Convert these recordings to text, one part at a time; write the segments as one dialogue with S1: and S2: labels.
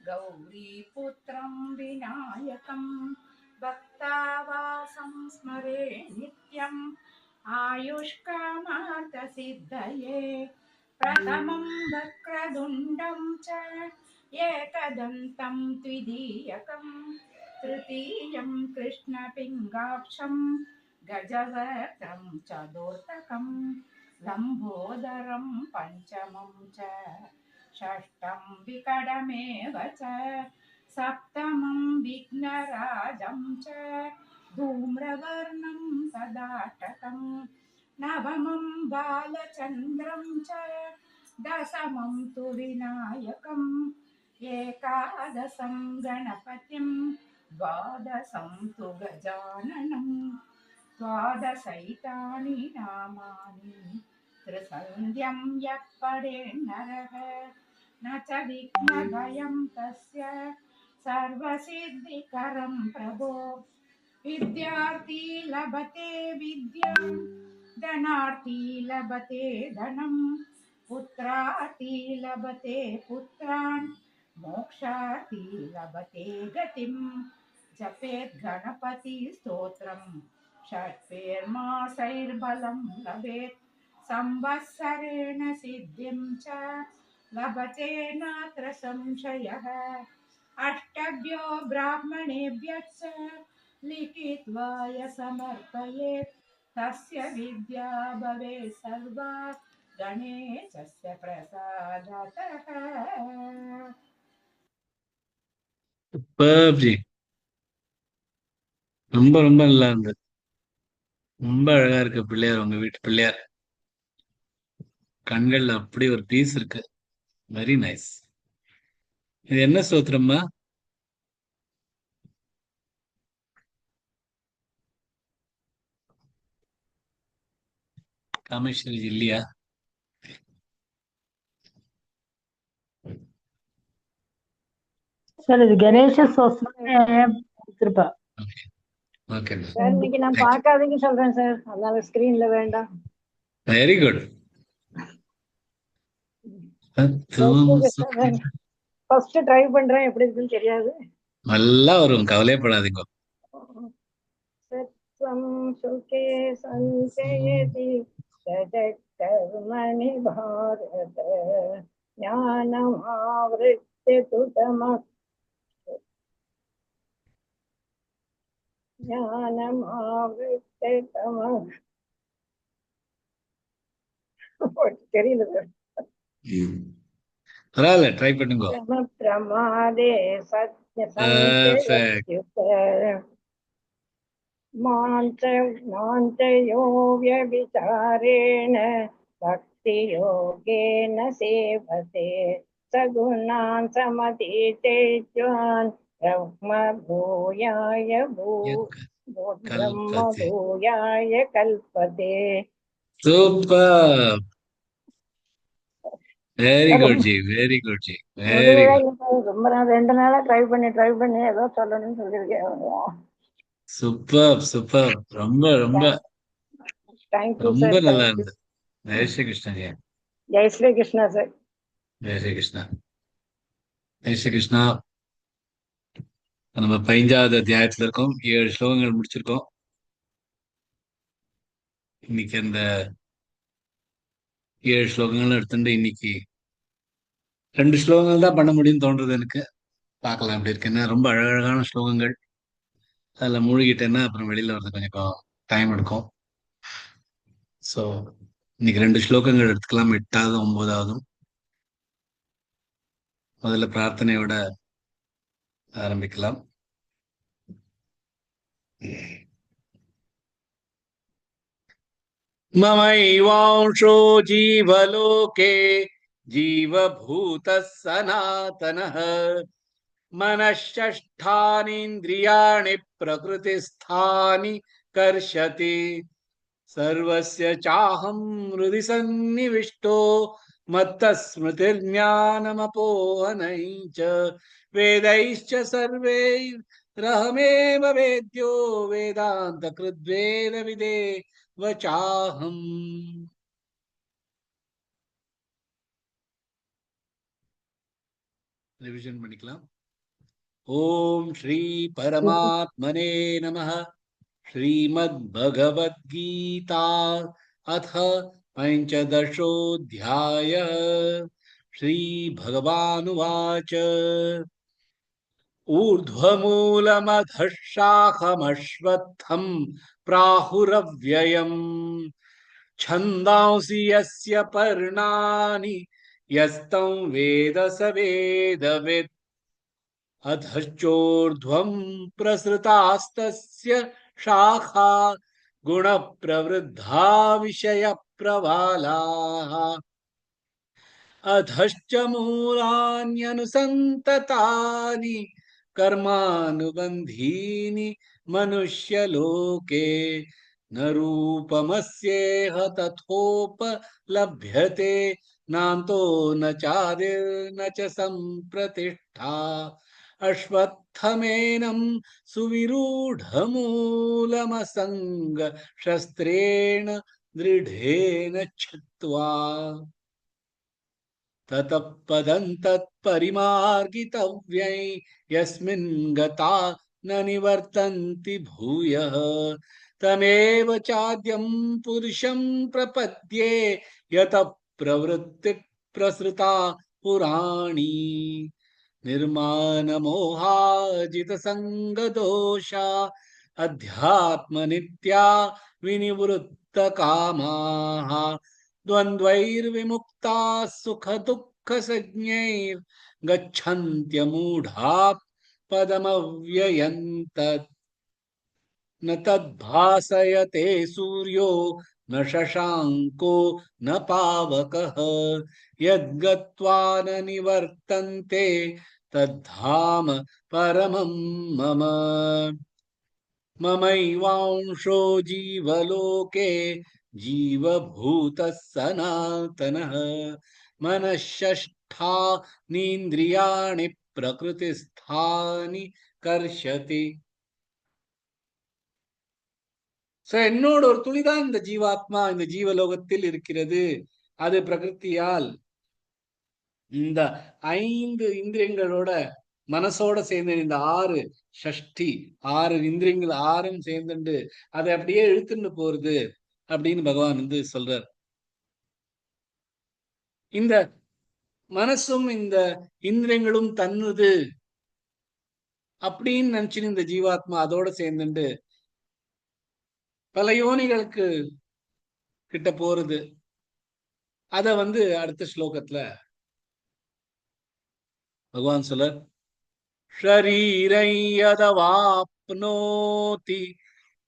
S1: गौरीपुत्रं विनायकं भक्तावासं स्मरे नित्यम् आयुष्कामार्थसिद्धये प्रथमं वक्रतुण्डं च एकदन्तं द्वितीयकं तृतीयं कृष्णपिङ्गाक्षं गजवक्त्रं चतुर्थकं लम्बोदरं पञ्चमं च षष्ठं विकटमेव च सप्तमं विघ्नराजं च धूम्रवर्णं तदाष्टकं नवमं बालचन्द्रं च दशमं तु विनायकम् एकादशं गणपतिं द्वादशं तु गजाननं द्वादशैतानि नामानि त्रिसन्ध्यं यः पठेन्नरः न च विघ्नभयं तस्य सर्वसिद्धिकरं प्रभो विद्यार्थी लभते विद्यां धनार्थी लभते धनं पुत्रार्थी लभते पुत्रान् मोक्षार्थी लभते गतिं जपेत् गणपति स्तोत्रं षट्पेर्मासैर्बलं लभेत् संवत्सरेण सिद्धिं च लभते नात्र संशयः अष्टभ्यो ब्राह्मणेभ्यश्च लिखित्वा य समर्पयेत् तस्य विद्या भवेत् सर्वा गणेशस्य प्रसादतः.
S2: Super G. ரொம்ப ரொம்ப நல்லா இருந்தது. ரொம்ப அழகா இருக்கு பிள்ளையார், உங்க வீட்டு பிள்ளையார். கண்கள்ல அப்படி ஒரு பீஸ் இருக்கு. Very nice. இது என்ன ஸ்தோத்திரம்மா? காமேஸ்வரி ஜி இல்லையா?
S3: சார் இது கணேச ஸ்தோத்திரம் கொடுத்திருப்பா.
S2: ஓகே
S4: சார் இன்னைக்கு நான் பார்க்காதீங்க சொல்றேன் சார், அதனால ஸ்கிரீன்ல வேண்டாம்.
S2: Very good.
S4: ஃபர்ஸ்ட் ட்ரை பண்றேன், எப்படி இருக்குன்னு தெரியாது.
S2: நல்லா வரும், கவலைப்படாதீங்க.
S4: சத்வம் சுகே சஞ்சயதி கர்மணி பாரத ஞானம் ஆவృత్య துதமக் ஞானம் ஆவృత్య தமக் தெரியல சார்.
S2: பரவாயில்ல, ட்ரை பண்ணுங்க.
S4: பிரமாதே சத்ய சஞ்சயுக்த மாந்தயோ வியபிசாரேண பக்தி யோகேன சேவதே சகுணான் சமதீதேஜ்வான் பிரம்ம பூயாய பிரம்ம பூயாய கல்பதே.
S2: Super. Very good ji, very good ji, very good.
S4: ரொம்ப நாள் 2 நாளா ட்ரை பண்ணி ஏதோ சொல்லணும்னு சொல்லியிருக்கேன்.
S2: Super super. ரொம்ப ரொம்ப
S4: தேங்க்யூ
S2: ரொம்ப
S4: சார்.
S2: நல்லா இருந்தது. ஜெய் ஸ்ரீ கிருஷ்ணா ஜி.
S4: ஜெய் ஸ்ரீ கிருஷ்ணா சார்.
S2: ஜெய் ஸ்ரீ கிருஷ்ணா. ஜெய் ஸ்ரீ கிருஷ்ணா. நம்ம 15வது அத்தியாயத்துல இருக்கோம். 7 ஸ்லோகங்கள் முடிச்சிருக்கோம். இன்னைக்கு அந்த 7 ஸ்லோகங்கள் எடுத்துட்டு இன்னைக்கு 2 ஸ்லோகங்கள் தான் பண்ண முடியும்னு தோன்றது எனக்கு. பார்க்கலாம் எப்படி இருக்குன்னா, ரொம்ப அழகழகான ஸ்லோகங்கள். அதுல மூழ்கிட்டேன்னா அப்புறம் வெளியில வர்றது கொஞ்சம் டைம் எடுக்கும். ஸோ இன்னைக்கு 2 ஸ்லோகங்கள் எடுத்துக்கலாம், 8வது 9வது. முதல்ல பிரார்த்தனையோட ஆரம்பிக்கலாம். மமைவாंशो जीवलोके जीवभूतः सनातनः मनःषष्ठानीन्द्रियाणि प्रकृतिस्थानि कर्षति सर्वस्य चाहं हृदि सन्निविष्टो मत्तस्मृतिर्ज्ञानमपोहनञ्च वेदैश्च सर्वैरहमेव वेद्यो वेदान्तकृद्वेदविदेव चाहम्. रिविजन பண்ணிக்கலாம். ओम श्री परमात्मने नमः. श्रीमद्भगवद्गीता अथ पंचदशोऽध्यायः. श्रीभगवानुवाच ऊर्ध्वमूलमधः शाखमश्वत्थम् प्राहुरव्ययम् छन्दांसि यस्य पर्णानि यस्तं वेद स वेदवित् अधश्चोर्ध्वं प्रसृतास्तस्य शाखा गुणप्रवृद्धा विषयप्रवालाः अधश्च मूलान्यनुसन्ततानि कर्मानुबन्धीनि मनुष्यलोके न रूपमस्येह तथोपलभ्यते नान्तो न चादिर्न च सम्प्रतिष्ठा अश्वत्थमेनं सुविरूढमूलमसङ्ग शस्त्रेण दृढेन छित्त्वा ततः पदं तत्परिमार्गितव्यै यस्मिन् गता न निवर्तन्ति भूयः तमेव चाद्यं पुरुषं प्रपद्ये यतः प्रवृत्तिः प्रसृता पुराणी निर्मानमोहाजितसङ्गदोषा अध्यात्मनित्या विनिवृत्तकामाः द्वन्द्वैर्विमुक्ता सुखदुःखसञ्ज्ञैर्गच्छन्त्यमूढा पदमव्ययं तत् न तद्भासयते सूर्यो न शशाङ्को न पावकः यद्गत्वा न निवर्तन्ते तद्धाम परमं मम ममैवांशो जीवलोके जीवभूतः सनातनः मनःषष्ठानीन्द्रियाणि प्रकृतिस्थानि कर्षति. என்னோட ஒரு துளிதான் இந்த ஜீவாத்மா இந்த ஜீவலோகத்தில் இருக்கிறது. அது பிரகிருத்தியால் இந்த 5 இந்திரியங்களோட மனசோட சேர்ந்து இந்த 6 ஷஷ்டி 6 இந்திரியங்கள் 6ம் சேர்ந்துண்டு அதை அப்படியே இழுத்துட்டு போறது அப்படின்னு பகவான் வந்து சொல்றார். இந்த மனசும் இந்த இந்திரியங்களும் தன்னுது அப்படின்னு நினைச்சுன்னு இந்த ஜீவாத்மா அதோட சேர்ந்துண்டு பல யோனிகளுக்கு கிட்ட போறது. அத வந்து அடுத்த ஸ்லோகத்துல பகவான் சொல்றார், ஷரீரை யதவாப்னோதி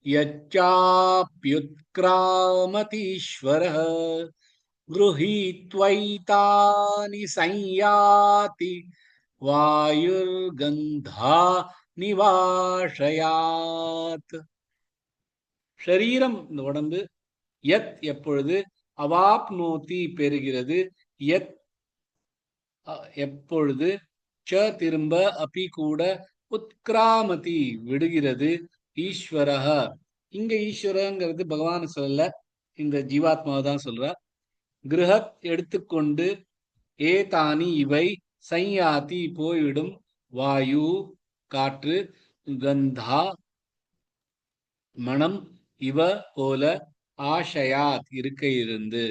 S2: யச்சாப்யுத்க்ராமதீஸ்வரः गृहीत्वैतानि संयाति வாயுர்கந்தா நிவாஷயாத். ஷரீரம் இந்த உடம்பு யத் எப்பொழுது அவாப்னோதி பெறுகிறது யத் எப்பொழுது ச திரும்ப அபி கூட உத்கிராமதி விடுகிறது ஈஸ்வரஹ. இங்க ஈஸ்வரங்கிறது பகவான் சொல்லல, இந்த ஜீவாத்மாவை தான் சொல்றார். கிரகத் எடுத்துக்கொண்டு ஏதானி இவை சையாதி போய்விடும் வாயு காற்று கந்தா மனம் இவ போல ஆஷயாத் இருக்கையிலிருந்து.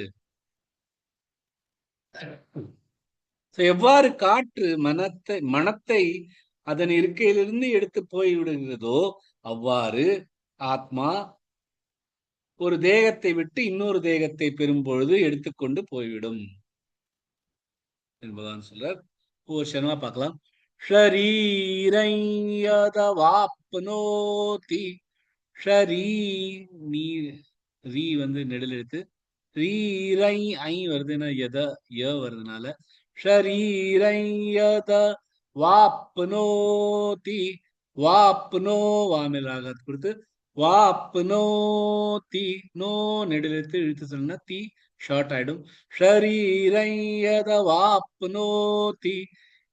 S2: எவ்வாறு காற்று மனத்தை அதன் இருக்கையிலிருந்து எடுத்து போய்விடுகிறதோ அவ்வாறு ஆத்மா ஒரு தேகத்தை விட்டு இன்னொரு தேகத்தை பெறும் பொழுது எடுத்துக்கொண்டு போய்விடும் என்பதான் சொல்றார். ஒரு சனமா பார்க்கலாம். ஷரீரை யதவாப்னோதி ஷரீ நீ ரீ வந்து நெடில் எடுத்து ரீரை ஐ வருதுன்னா எத ய வருதுனால ஷரீரை யத வாப்னோதி வாப்னோ வாமில் ராகத் கொடுத்து வாப்னோதி நோ நெடில் எடுத்து இழுத்து சொன்னா தி ஷார்ட் ஆயிடும். ஷரீரம் யதவாப்னோதி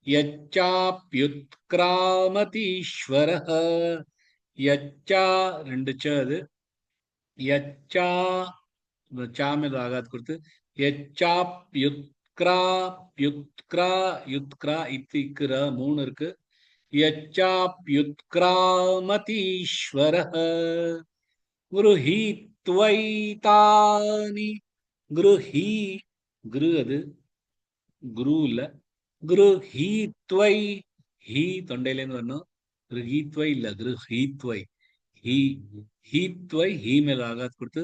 S2: யச்சாப்யுத்க்ராமதீஸ்வரஹ. யச்சா ரெண்டு ச அது. யச்சா சா மேல ஆகாத் கொடுத்து யச்சாப்யுத்க்ரா யுத்க்ரா யுத்க்ரா இத்திக்கிற மூணு இருக்கு. யச்சாப்யுத்க்ராமதீஸ்வரஹ குருஹீத்வைதானி. குருஹீ குரு அது குரு இல்ல. குருஹீத்வை ஹீ தொண்டையிலேருந்து வரணும். குருஹீத்வை இல்ல, குருஹீத்வை. ஹீ ஹீத்வை ஹீ மேல ஆகாத் கொடுத்து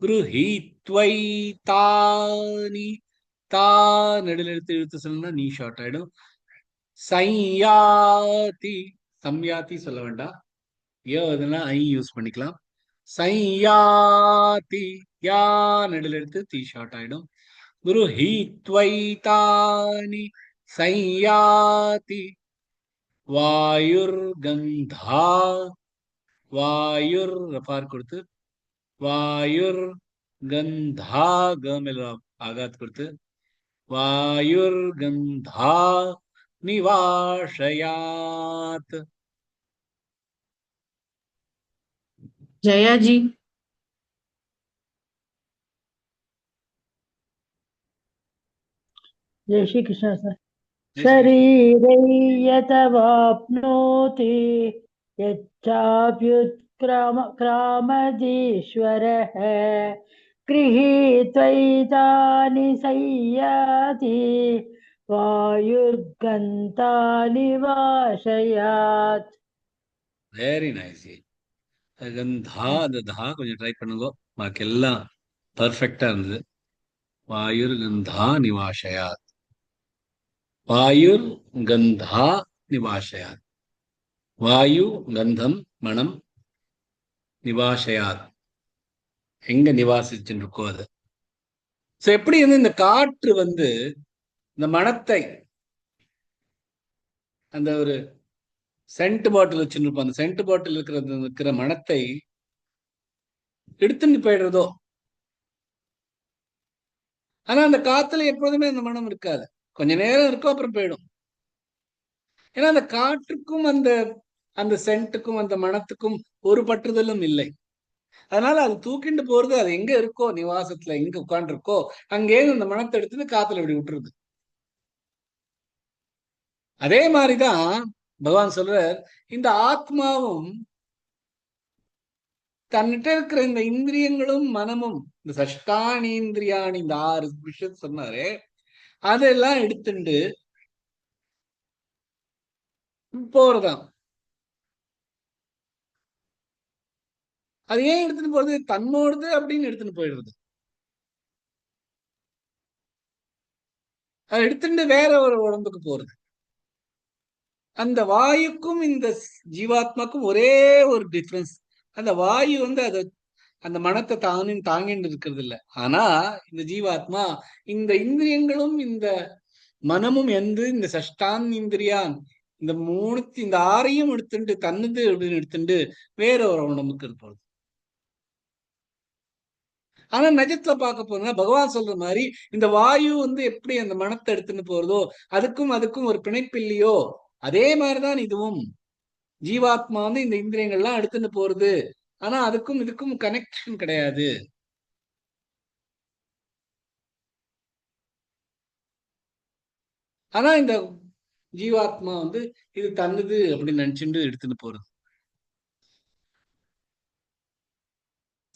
S2: குருஹீத்வைதானி. தா நெடுல எடுத்து இழுத்து சொல்லணும்னா நீ ஷார்ட் ஆயிடும். சையாதி சம்யாதி சொல்ல வேண்டாம். ஏ அதுனா ஐ யூஸ் பண்ணிக்கலாம். சையாதி யா நெடுல எடுத்து தீ ஷார்ட் ஆயிடும். குருஹீத்வைதானி சையாதி. வாயுர் கந்தா வாயுர் ரஃபார் கொடுத்து வாயுர் கந்தா க மேல ஆகாத் கொடுத்து வாயுர் கந்தா நிவாஷயாத்.
S5: जया जी।
S3: जय श्री कृष्ण सर। शरीरे यतवाप्नोति यच्चाप्युत्क्रामदीश्वरः गृहीत्वैतानि संयाति वायुर्गन्तानि वाशयात्।
S2: Very nice. கந்தா அந்த தா கொஞ்சம் ட்ரை பண்ணுங்க. பாக்கி எல்லாம் பர்ஃபெக்டா இருந்தது. வாயுர் கந்தா நிவாஷயாத். வாயுர் கந்தா நிவாஷயாத். வாயு கந்தம் மனம் நிவாஷயாத் எங்க நிவாசிச்சுட்டு இருக்கோ அது. சோ எப்படி வந்து இந்த காற்று வந்து இந்த மனத்தை அந்த ஒரு சென்ட் பாட்டில் வச்சுருப்போம், அந்த சென்ட் பாட்டில் இருக்கிற மனத்தை எடுத்துட்டு போயிடுறதோ. ஆனா அந்த காத்துல எப்போதுமே அந்த மனம் இருக்காது. கொஞ்ச நேரம் இருக்கும், அப்புறம் போயிடும். ஏன்னா அந்த காற்றுக்கும் அந்த அந்த சென்ட்டுக்கும் அந்த மனத்துக்கும் ஒரு பற்றுதலும் இல்லை. அதனால அது தூக்கிட்டு போறது அது எங்க இருக்கோ, நிவாசத்துல எங்க உட்கார்ந்து இருக்கோ அங்கே அந்த மனத்தை எடுத்துட்டு காத்துல இப்படி விட்டுருது. அதே மாதிரிதான் பகவான் சொல்றார், இந்த ஆத்மாவும் தன்னிட்ட இருக்கிற இந்த இந்திரியங்களும் மனமும், இந்த சஷ்டானி இந்திரியாணி, இந்த 6 விஷயத்த சொன்னாரு, அதெல்லாம் எடுத்துட்டு போறதாம். அது ஏன் எடுத்துட்டு போறது? தன்னோடது அப்படின்னு எடுத்துட்டு போயிடுறது. அதை எடுத்துட்டு வேற ஒரு உடம்புக்கு போறது. அந்த வாயுக்கும் இந்த ஜீவாத்மாக்கும் ஒரே ஒரு டிஃபரன்ஸ், அந்த வாயு வந்து அதை அந்த மனத்தை தாங்கிட்டு இருக்கிறது இல்லை. ஆனா இந்த ஜீவாத்மா இந்த இந்திரியங்களும் இந்த மனமும் இந்த சஷ்டான் இந்திரியான் இந்த இந்த 6ஐயும் எடுத்துட்டு தன்னுது அப்படின்னு எடுத்துட்டு வேற ஒரு உடம்புக்கு இருப்பது. ஆனா நிஜத்துல பார்க்க போனா பகவான் சொல்ற மாதிரி இந்த வாயு வந்து எப்படி அந்த மனத்தை எடுத்துன்னு போறதோ அதுக்கும் ஒரு பிணைப்பு இல்லையோ, அதே மாதிரிதான் இதுவும். ஜீவாத்மா வந்து இந்த இந்திரியங்கள்லாம் எடுத்துன்னு போறது, ஆனா அதுக்கும் இதுக்கும் கனெக்ஷன் கிடையாது. ஆனா இந்த ஜீவாத்மா வந்து இது தன்னுது அப்படின்னு நினைச்சுட்டு எடுத்துட்டு போறது.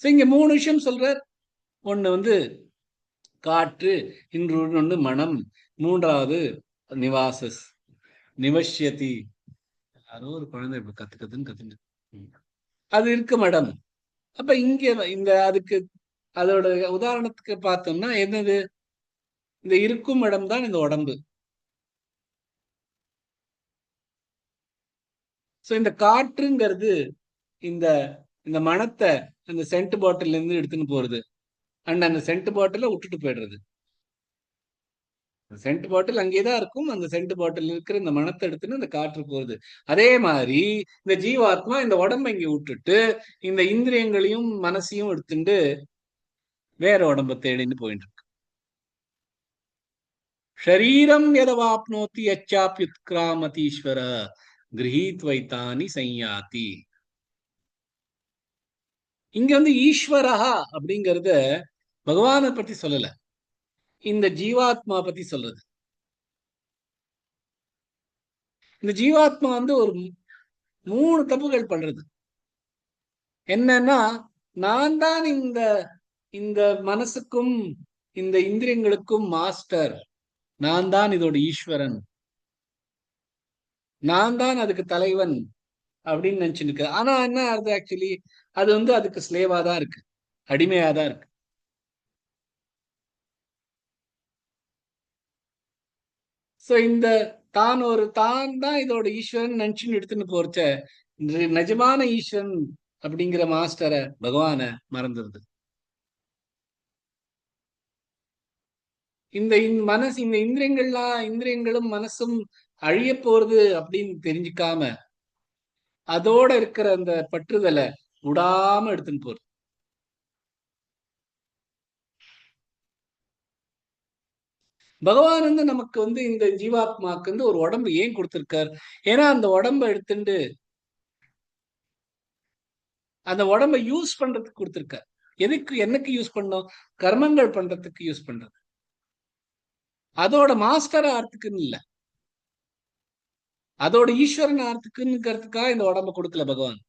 S2: இங்க 3 விஷயம் சொல்ற. ஒண்ணு வந்து காற்று, இன்னொன்னு மனம், மூன்றாவது நிவாசஸ் நிவஷ்யதி. யாரோ ஒரு குழந்தை இப்ப கத்துன்னு அது இருக்கு மேடம். அப்ப இங்க இந்த அதுக்கு அதோட உதாரணத்துக்கு பார்த்தோம்னா என்னது, இந்த இருக்கும் இடம் தான் இந்த உடம்பு. சோ இந்த காற்றுங்கிறது இந்த இந்த மனத்தை அந்த சென்ட் பாட்டில் இருந்து எடுத்துன்னு போறது, அண்ட் அந்த சென்ட் பாட்டில விட்டுட்டு போயிடுறது. சென்ட் பாட்டில் அங்கேதான் இருக்கும், அந்த சென்ட் பாட்டில் இருக்கிற இந்த மனத்தை எடுத்துன்னு அந்த காற்று போகுது. அதே மாதிரி இந்த ஜீவாத்மா இந்த உடம்பை இங்க விட்டுட்டு இந்த இந்திரியங்களையும் மனசையும் எடுத்துட்டு வேற உடம்ப தேடின்னு போயிட்டு இருக்கு. ஷரீரம் எதவாப்னோத்தி யச்சாப்யுத்கிராமதீஸ்வர கிரஹீத்வைத்தானி சையாதி. இங்க வந்து ஈஸ்வரஹா அப்படிங்கறத பகவானை பத்தி சொல்லல, இந்த ஜீவாத்மா பத்தி சொல்றது. இந்த ஜீவாத்மா வந்து ஒரு 3 தப்புகள் பண்றது. என்னன்னா, நான் தான் இந்த இந்த மனசுக்கும் இந்த இந்திரியங்களுக்கும் மாஸ்டர், நான் தான் இதோட ஈஸ்வரன், நான் தான் அதுக்கு தலைவன் அப்படின்னு நினைச்சுட்டு இருக்கு. ஆனா என்ன அது ஆக்சுவலி அது வந்து அதுக்கு ஸ்லேவா தான் இருக்கு, அடிமையா தான் இருக்கு. சோ இந்த தான் தான் இதோட ஈஸ்வரன் நினைச்சுன்னு எடுத்துன்னு போறச்ச நிஜமான ஈஸ்வரன் அப்படிங்கிற மாஸ்டரை பகவான மறந்துருது. இந்த மனசு, இந்த இந்திரியங்களும் மனசும் அழிய போறது அப்படின்னு தெரிஞ்சுக்காம அதோட இருக்கிற அந்த பற்றுதலை விடாம எடுத்துன்னு போறது. பகவான் வந்து நமக்கு வந்து இந்த ஜீவாத்மாக்கு வந்து ஒரு உடம்பு ஏன் கொடுத்திருக்காரு? ஏன்னா அந்த உடம்ப எடுத்துட்டு அந்த உடம்ப யூஸ் பண்றதுக்கு கொடுத்திருக்காரு. எதுக்கு, என்னக்கு யூஸ் பண்ணோம்? கர்மங்கள் பண்றதுக்கு யூஸ் பண்றது. அதோட மாஸ்டர் ஆர்த்துக்குன்னு இல்ல, அதோட ஈஸ்வரன் ஆர்த்துக்குங்கிறதுக்காக இந்த உடம்ப கொடுக்கல பகவான்.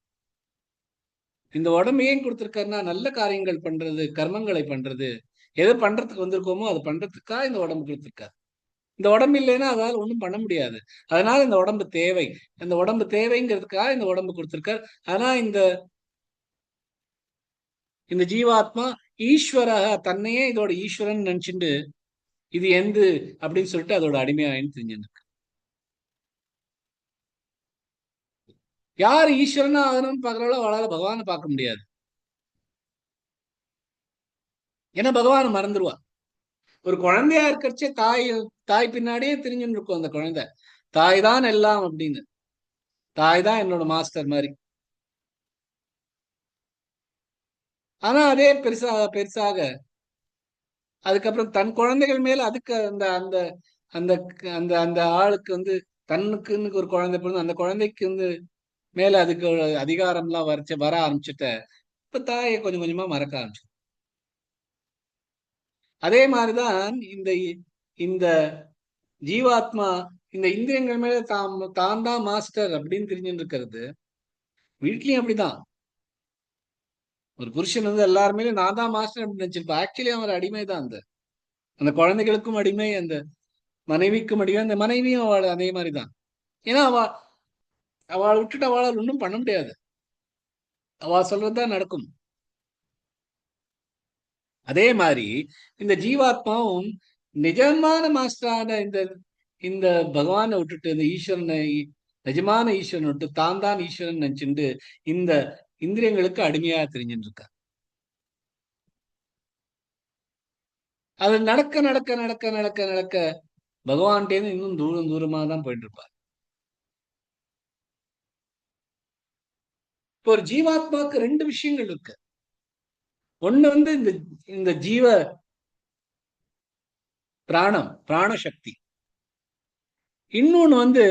S2: இந்த உடம்பு ஏன் கொடுத்திருக்காருன்னா நல்ல காரியங்கள் பண்றது, கர்மங்களை பண்றது, எது பண்றதுக்கு வந்திருக்கோமோ அது பண்றதுக்காக இந்த உடம்பு கொடுத்திருக்காரு. இந்த உடம்பு இல்லைன்னா அதால ஒண்ணும் பண்ண முடியாது. அதனால இந்த உடம்பு தேவை, இந்த உடம்பு தேவைங்கிறதுக்காக இந்த உடம்பு கொடுத்திருக்காரு. ஆனா இந்த இந்த ஜீவாத்மா ஈஸ்வரக தன்னையே இதோட ஈஸ்வரன் நினைச்சுட்டு இது எந்து அப்படின்னு சொல்லிட்டு அதோட அடிமையாயின்னு தெரிஞ்சுருக்கு. யார் ஈஸ்வரனா ஆகணும்னு பாக்குறாளோ அவளால பகவானை பார்க்க முடியாது. ஏன்னா பகவானை மறந்துடுவா. ஒரு குழந்தையா இருக்கிறச்சே தாய் பின்னாடியே தெரிஞ்சுன்னு இருக்கும் அந்த குழந்தை. தாய் தான் எல்லாம் அப்படின்னு, தாய் தான் என்னோட மாஸ்டர் மாதிரி. ஆனா அதே பெருசாக பெருசாக அதுக்கப்புறம் தன் குழந்தைகள் மேல அதுக்கு அந்த அந்த அந்த அந்த அந்த ஆளுக்கு வந்து தன்னுக்குன்னு ஒரு குழந்தை பிறந்து அந்த குழந்தைக்கு வந்து மேல அதுக்கு ஒரு அதிகாரம்லாம் வர ஆரம்பிச்சுட்ட இப்ப தாயை கொஞ்சம் கொஞ்சமா மறக்க ஆரம்பிச்சு. அதே மாதிரிதான் இந்த இந்த ஜீவாத்மா இந்த இந்திரியங்கள் மேல தான் தான் மாஸ்டர் அப்படின்னு தெரிஞ்சுட்டு இருக்கிறது. வீட்லயும் அப்படிதான். ஒரு புருஷன் வந்து எல்லாருமே நான் தான் மாஸ்டர் அப்படின்னு நினைச்சிருப்பா. ஆக்சுவலி அவன் அடிமைதான். அந்த குழந்தைகளுக்கும் அடிமை, அந்த மனைவிக்கும் அடிமை, அந்த மனைவியும் அவள் அதே மாதிரிதான். ஏன்னா அவளை விட்டுட்டு அவளால் ஒன்றும் பண்ண முடியாது, அவ சொல்றதுதான் நடக்கும். அதே மாதிரி இந்த ஜீவாத்மாவும் நிஜமான மாஸ்டரான இந்த இந்த பகவானை விட்டுட்டு இந்த ஈஸ்வரனை, நிஜமான ஈஸ்வரனை விட்டு தான் தான் ஈஸ்வரன் நினைச்சுட்டு இந்த இந்திரியங்களுக்கு அடிமையா தெரிஞ்சுட்டு இருக்க. அது நடக்க நடக்க நடக்க நடக்க நடக்க பகவான்கிட்டேருந்து இன்னும் தூரம் தூரமா தான் போயிட்டு இருப்பார். இப்போ ஒரு ஜீவாத்மாவுக்கு 2 விஷயங்கள் இருக்கு. ஒண்ணு வந்து இந்த இந்த ஜீவ பிராணசக்தி. இன்னொன்னு வந்து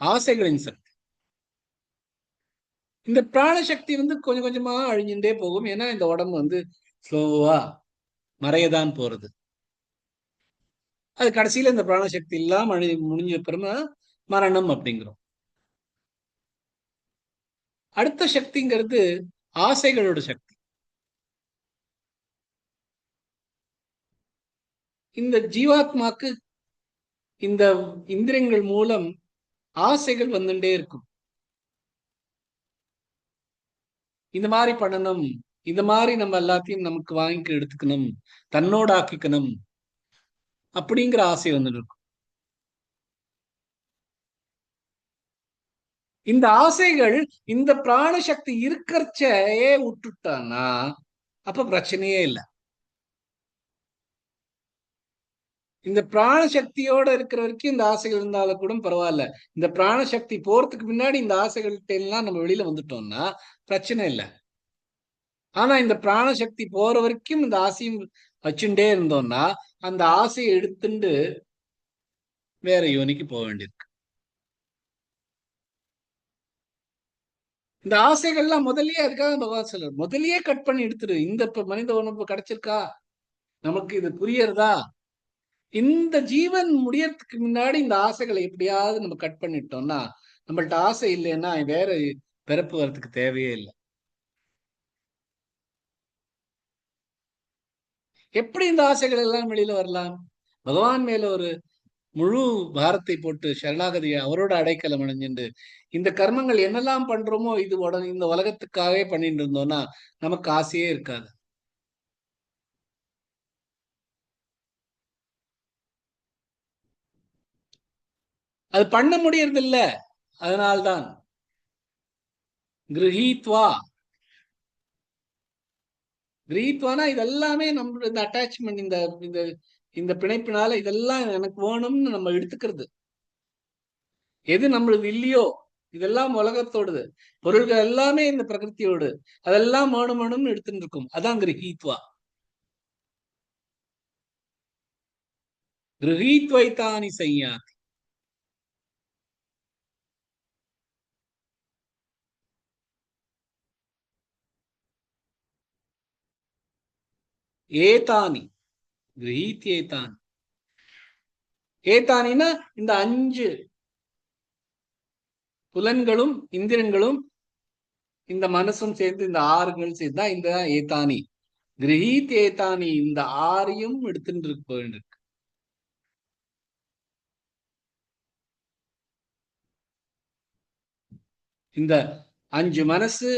S2: ஆசைகளின் சக்தி. இந்த பிராணசக்தி வந்து கொஞ்சம் கொஞ்சமா அழிஞ்சுட்டே போகும். ஏன்னா இந்த உடம்பு வந்து ஸ்லோவா மறையதான் போறது. அது கடைசியில இந்த பிராணசக்தி எல்லாம் முடிஞ்ச பிறகு மரணம் அப்படிங்கிறோம். அடுத்த சக்திங்கிறது ஆசைகளோட சக்தி. இந்த ஜீவாத்மாக்கு இந்த இந்திரியங்கள் மூலம் ஆசைகள் வந்துட்டே இருக்கும். இந்த மாதிரி பண்ணணும், இந்த மாதிரி நம்ம எல்லாத்தையும் நமக்கு வாங்கி எடுத்துக்கணும், தன்னோட ஆக்கிக்கணும் அப்படிங்கிற ஆசை வந்துட்டு இருக்கும். இந்த ஆசைகள் இந்த பிராணசக்தி இருக்கிறச்சே விட்டுட்டான்னா அப்ப பிரச்சனையே இல்லை. இந்த பிராணசக்தியோட இருக்கிற வரைக்கும் இந்த ஆசைகள் இருந்தாலும் கூட பரவாயில்ல. இந்த பிராணசக்தி போறதுக்கு முன்னாடி இந்த ஆசைகள்கிட்ட எல்லாம் நம்ம வெளியில வந்துட்டோம்னா பிரச்சனை இல்லை. ஆனா இந்த பிராணசக்தி போற வரைக்கும் இந்த வச்சுட்டே இருந்தோம்னா அந்த ஆசையை எடுத்துட்டு வேற யோனிக்கு போக வேண்டியிருக்கு. இந்த ஆசைகள்லாம் முதல்லயே அதுக்காக பகவான் சொல்றார், முதல்லயே கட் பண்ணி எடுத்துரு. இந்த மனித உணர்வு கிடைச்சிருக்கா, நமக்கு இது புரியறதா, இந்த ஜீவன் முடியறதுக்கு முன்னாடி இந்த ஆசைகளை எப்படியாவது நம்ம கட் பண்ணிட்டோம்னா, நம்மள்ட்ட ஆசை இல்லைன்னா வேற பிறப்பு வர்றதுக்கு தேவையே இல்லை. எப்படி இந்த ஆசைகள் எல்லாம் வெளியில வரலாம்? பகவான் மேல ஒரு முழு பாரத்தை போட்டு சரணாகதியை அவரோட அடைக்கலம் அடைஞ்சுண்டு இந்த கர்மங்கள் என்னெல்லாம் பண்றோமோ இது உடனே இந்த உலகத்துக்காகவே பண்ணிட்டு இருந்தோம்னா நமக்கு ஆசையே இருக்காது. அது பண்ண முடியறது இல்ல. அதனால்தான் கிரஹீத்வா, கிரஹீத்வானா இதெல்லாமே நம்ம இந்த அட்டாச்மெண்ட், இந்த இந்த இந்த பிணைப்பினால இதெல்லாம் எனக்கு வேணும்னு நம்ம எடுத்துக்கிறது. எது நம்மளுக்கு இல்லையோ இதெல்லாம் உலகத்தோடுது, பொருள்கள் எல்லாமே இந்த பிரகிருத்தியோடு, அதெல்லாம் வேணும்னு எடுத்துட்டு இருக்கும். அதான் கிரஹீத்வா. கிரஹீத்வைத்தானி செய்யாதி. ஏதானி கிரஹீத்யேதானி. ஏதானின்னா இந்த 5 புலன்களும் இந்திரங்களும் இந்த மனசும் சேர்ந்து இந்த 6கள் சேர்ந்தா இந்த ஏதானி. கிரஹீத் ஏதானி இந்த 6ஐயும் எடுத்துட்டு இருக்க வேண்டியிருக்கு. இந்த 5 மனசு,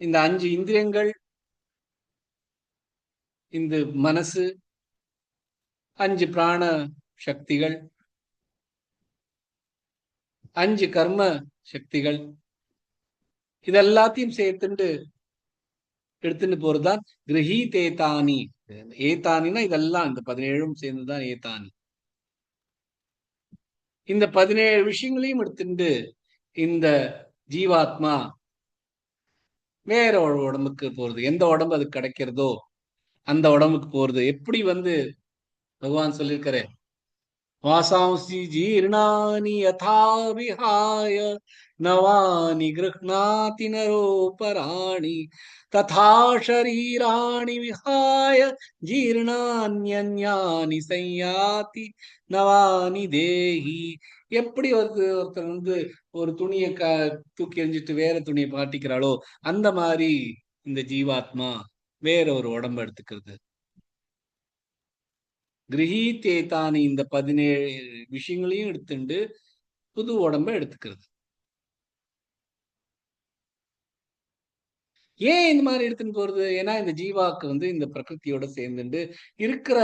S2: இந்த 5 இந்திரியங்கள், இந்த மனசு, 5 பிராண சக்திகள், 5 கர்ம சக்திகள், இதெல்லாத்தையும் சேர்த்துட்டு எடுத்துட்டு போறதுதான் கிரஹீத் ஏதானி. ஏதானின்னா இதெல்லாம் இந்த 17ம் சேர்ந்துதான் ஏதானி. இந்த 17 விஷயங்களையும் எடுத்துட்டு இந்த ஜீவாத்மா வேற ஒரு உடம்புக்கு போறது. எந்த உடம்பு அது கிடைக்கிறதோ அந்த உடம்புக்கு போறது. எப்படி பகவான் சொல்லியிருக்காரு, வாசாம்சி ஜீர்ணானி யதா விஹாய நவானி கிருஹ்ணாதி நரோபராணி ததா ஷரீராணி விஹாய ஜீர்ணான்யன்யானி சய்யாதி நவானி தேஹி. எப்படி ஒருத்தர் ஒரு துணியை தூக்கி எறிஞ்சிட்டு வேற துணியை மாட்டிக்கிறாளோ அந்த மாதிரி இந்த ஜீவாத்மா வேற ஒரு உடம்பு எடுத்துக்கிறது. கிரஹீத்தேதானி இந்த 17 விஷயங்களையும் எடுத்துட்டு புது உடம்ப எடுத்துக்கிறது. ஏன் இந்த மாதிரி எடுத்துன்னு போறது? ஏன்னா இந்த ஜீவாக்கு இந்த பிரகிருத்தியோட சேர்ந்துட்டு இருக்கிற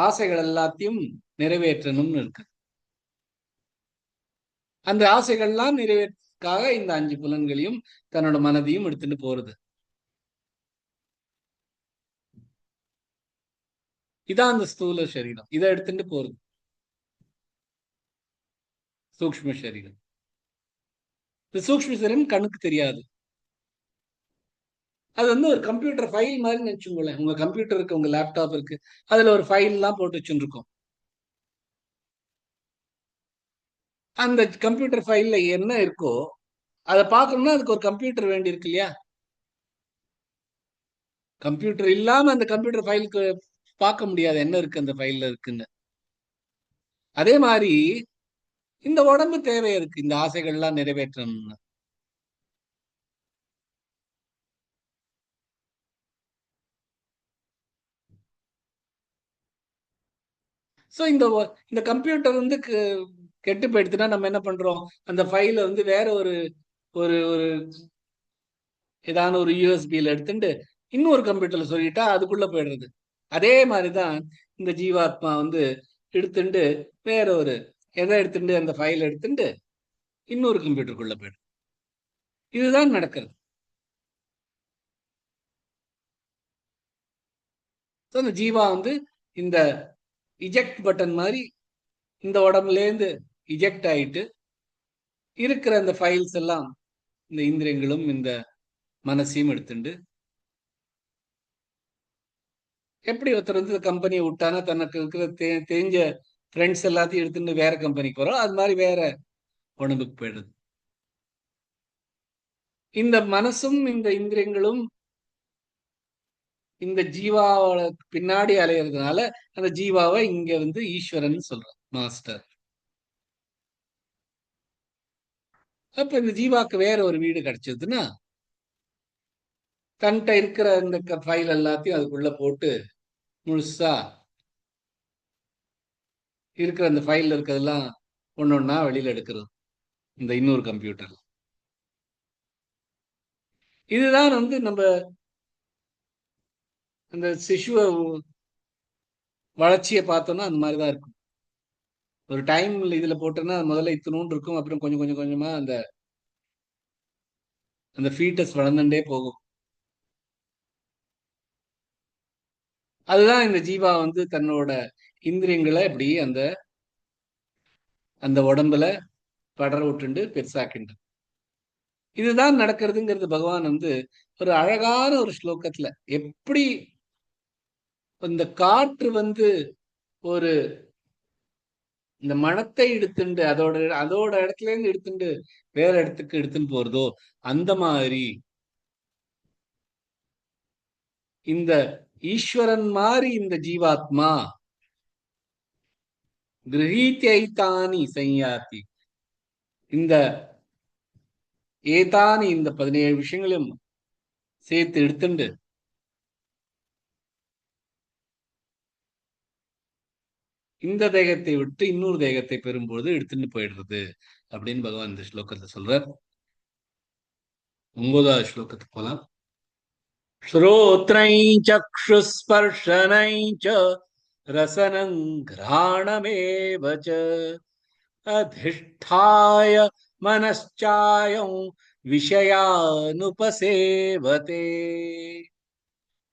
S2: ஆசைகள் எல்லாத்தையும் நிறைவேற்றணும்னு இருக்கு. அந்த ஆசைகள்லாம் நிறைவேற்றாக இந்த 5 புலன்களையும் தன்னோட மனதையும் எடுத்துட்டு போறது. இதான் அந்த ஸ்தூல சரீரம். இதை எடுத்துட்டு போறது சூக்ஷ்ம சரீரம். இந்த சூக்ஷ்ம சரீரம் கண்ணுக்கு தெரியாது. அது ஒரு கம்ப்யூட்டர் ஃபைல் மாதிரி நினைச்சுங்களேன். உங்க கம்ப்யூட்டர் இருக்கு, உங்க லேப்டாப் இருக்கு, அதுல ஒரு ஃபைல் எல்லாம் போட்டு வச்சுருக்கோம். அந்த கம்ப்யூட்டர் ஃபைல்ல என்ன இருக்கோ அதை பார்க்கணும்னா அதுக்கு ஒரு கம்ப்யூட்டர் வேண்டி இருக்கு இல்லையா? கம்ப்யூட்டர் இல்லாம அந்த கம்ப்யூட்டர் ஃபைலுக்கு பார்க்க முடியாது என்ன இருக்கு அந்த ஃபைல்ல இருக்குன்னு. அதே மாதிரி இந்த உடம்பு தேவை இருக்கு இந்த ஆசைகள்லாம் நிறைவேற்றணும்னு. ஸோ இந்த கம்ப்யூட்டர் கெட்டு போயிடுச்சுன்னா நம்ம என்ன பண்றோம்? அந்த ஃபைலை வேற ஒரு ஒரு ஒரு ஏதான ஒரு யூஎஸ்பியில எடுத்துட்டு இன்னொரு கம்ப்யூட்டர்ல சொல்லிட்டா அதுக்குள்ள போயிடுறது. அதே மாதிரிதான் இந்த ஜீவாத்மா எடுத்துட்டு வேற ஒரு எதை எடுத்துட்டு அந்த ஃபைல் எடுத்துட்டு இன்னொரு கம்ப்யூட்டருக்குள்ள போயிடும். இதுதான் நடக்கிறது. அந்த ஜீவா இந்த இஜெக்ட் பட்டன் மாதிரி இந்த உடம்புல இருந்து இஜெக்ட் ஆயிட்டு இருக்கிற அந்த ஃபைல்ஸ் எல்லாம் இந்த இந்திரியங்களும் இந்த மனசையும் எடுத்துட்டு எப்படி ஒருத்தர் வந்து கம்பெனியை விட்டானா தனக்கு இருக்கிற தெரிஞ்ச ஃப்ரெண்ட்ஸ் எல்லாத்தையும் எடுத்துட்டு வேற கம்பெனிக்கு போறோம், அது மாதிரி வேற உடம்புக்கு போயிடுது. இந்த மனசும் இந்த இந்திரியங்களும் இந்த ஜீவாவோட பின்னாடி அலையிறதுனால அந்த ஜீவாவை இங்க வந்து ஈஸ்வரன் சொல்றோம், மாஸ்டர். அப்ப இந்த ஜீவாக்கு வேற ஒரு வீடு கிடைச்சதுன்னா தன்கிட்ட இருக்கிற இந்த ஃபைல் எல்லாத்தையும் அதுக்குள்ள போட்டு முழுசா இருக்கிற அந்த ஃபைல்ல இருக்கிறதெல்லாம் ஒன்னொன்னா வெளியில எடுக்கிறது இந்த இன்னொரு கம்ப்யூட்டர். இதுதான் வந்து நம்ம அந்த சிசுவ வளர்ச்சியை பார்த்தோம்னா அந்த மாதிரிதான் இருக்கும். ஒரு டைம் இதுல போட்டோம்னா முதல்ல இத்தினூண்டு இருக்கும், அப்புறம் கொஞ்சம் கொஞ்சம் கொஞ்சமா அந்த அந்த ஃபீட்டஸ் வளர்ந்துட்டே போகும். அதுதான் இந்த ஜீவா வந்து தன்னோட இந்திரியங்களை இப்படி அந்த அந்த உடம்புல படர விட்டுண்டு பெருசாக்கிண்டு. இதுதான் நடக்கிறதுங்கிறது பகவான் வந்து ஒரு அழகான ஒரு ஸ்லோகத்துல எப்படி இந்த காற்று வந்து ஒரு இந்த மனத்தை எடுத்துண்டு அதோட அதோட இடத்துல இருந்து எடுத்துட்டு வேற இடத்துக்கு எடுத்துன்னு போறதோ அந்த மாதிரி இந்த ஈஸ்வரன் மாதிரி இந்த ஜீவாத்மா கிரகீத்யைதானி சையாத்தி, இந்த ஏதானி இந்த 17 விஷயங்களும் சேர்த்து எடுத்துண்டு இந்த தேகத்தை விட்டு இன்னொரு தேகத்தை பெறும்போது எடுத்துட்டு போயிடுறது அப்படின்னு பகவான் இந்த ஸ்லோகத்தை சொல்றார். 9வது ஸ்லோகத்துக்கு போலாம். ஸ்ரோத்ரை சக்ஷுஸ்பர்ஷனை ச ரசனங் கிராணமேவ ச அதிஷ்டாய மனச்சாயம் விஷயானுபசேவதே.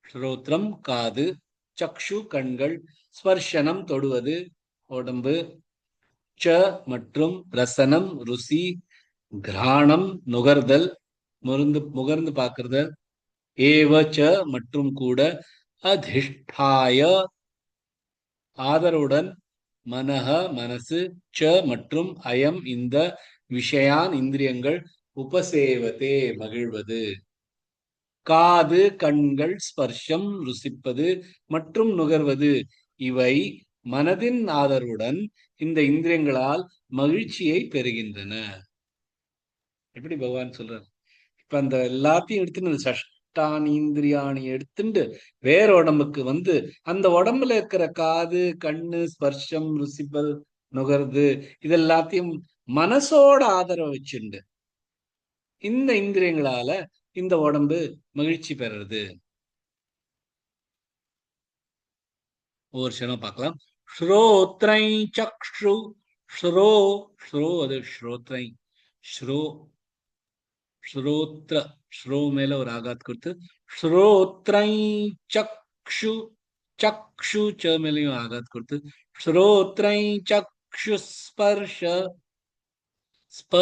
S2: ஸ்ரோத்ரம் காது, சக்ஷு கண்கள், ஸ்பர்ஷனம் தொடுவது உடம்பு, ச மற்றும் ரசனம் ருசி, கிராணம் நுகர்தல் முகர்ந்து பார்க்கிறது, ஏவச்ச மற்றும் கூட, அதிஷ்டாய ஆதரவுடன், மனஹ மனசு, ச மற்றும் அயம் இந்த, விஷயான் இந்திரியங்கள், உபசேவத்தே மகிழ்வது. காது கண்கள் ஸ்பர்ஷம் ருசிப்பது மற்றும் நுகர்வது இவை மனதின் ஆதரவுடன் இந்த இந்திரியங்களால் மகிழ்ச்சியை பெறுகின்றன. எப்படி பகவான் சொல்றார்? இப்ப அந்த எல்லாத்தையும் எடுத்துட்டு சஷ்டானி இந்திரியாணி எடுத்துட்டு வேற உடம்புக்கு வந்து அந்த உடம்புல இருக்கிற காது கண்ணு ஸ்பர்ஷம் ருசிப்பது நுகர்து இதெல்லாத்தையும் மனசோட ஆதரவு வச்சுண்டு இந்த இந்திரியங்களால இந்த உடம்பு மகிழ்ச்சி பெறுறது. ஒவ்வொரு க்ஷணம் பார்க்கலாம். ஸ்ரோத்ரை சக்ஷு, ஸ்ரோ ஸ்ரோ அது ஸ்ரோத்ரை, ஸ்ரோ ஸ்ரோத்ர, ஸ்ரோ மேல ஒரு ஆகாத் கொடுத்து ஸ்ரோத்ரை சக்ஷு, சக்ஷு ச மேலையும் ஆகாத் கொடுத்து ஸ்ரோத்ரை சக்ஷு ஸ்பர்ஷ, ஸ்ப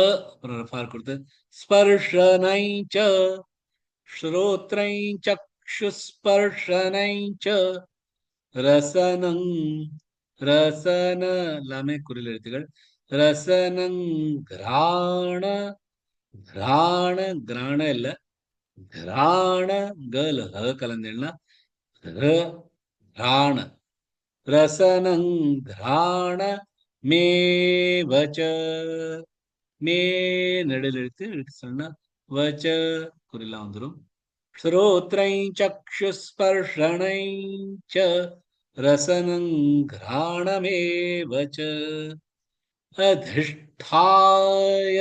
S2: ரஃபார் கொடுத்து ஸ்பர்ஷனை ச, ஸ்ரோத்ரை சக்ஷு ஸ்பர்ஷனை ச ரசனங், ரசன எல்லாமே குறில் எழுத்துகள், ரசனங் கிராண, கிராண கிராண இல்ல கிராண கல கலந்துனா கிராண, ரசனங் கிராண மேவச்ச, மே நெடில் எழுத்து எடுத்து சொன்னா வச்ச குறிலாம் வந்துடும். ஸ்ரோத்ரை சக்ஷுஸ்பர்ஷனை ச ரசனங் கிராணமேவ ச அதிஷ்டாய,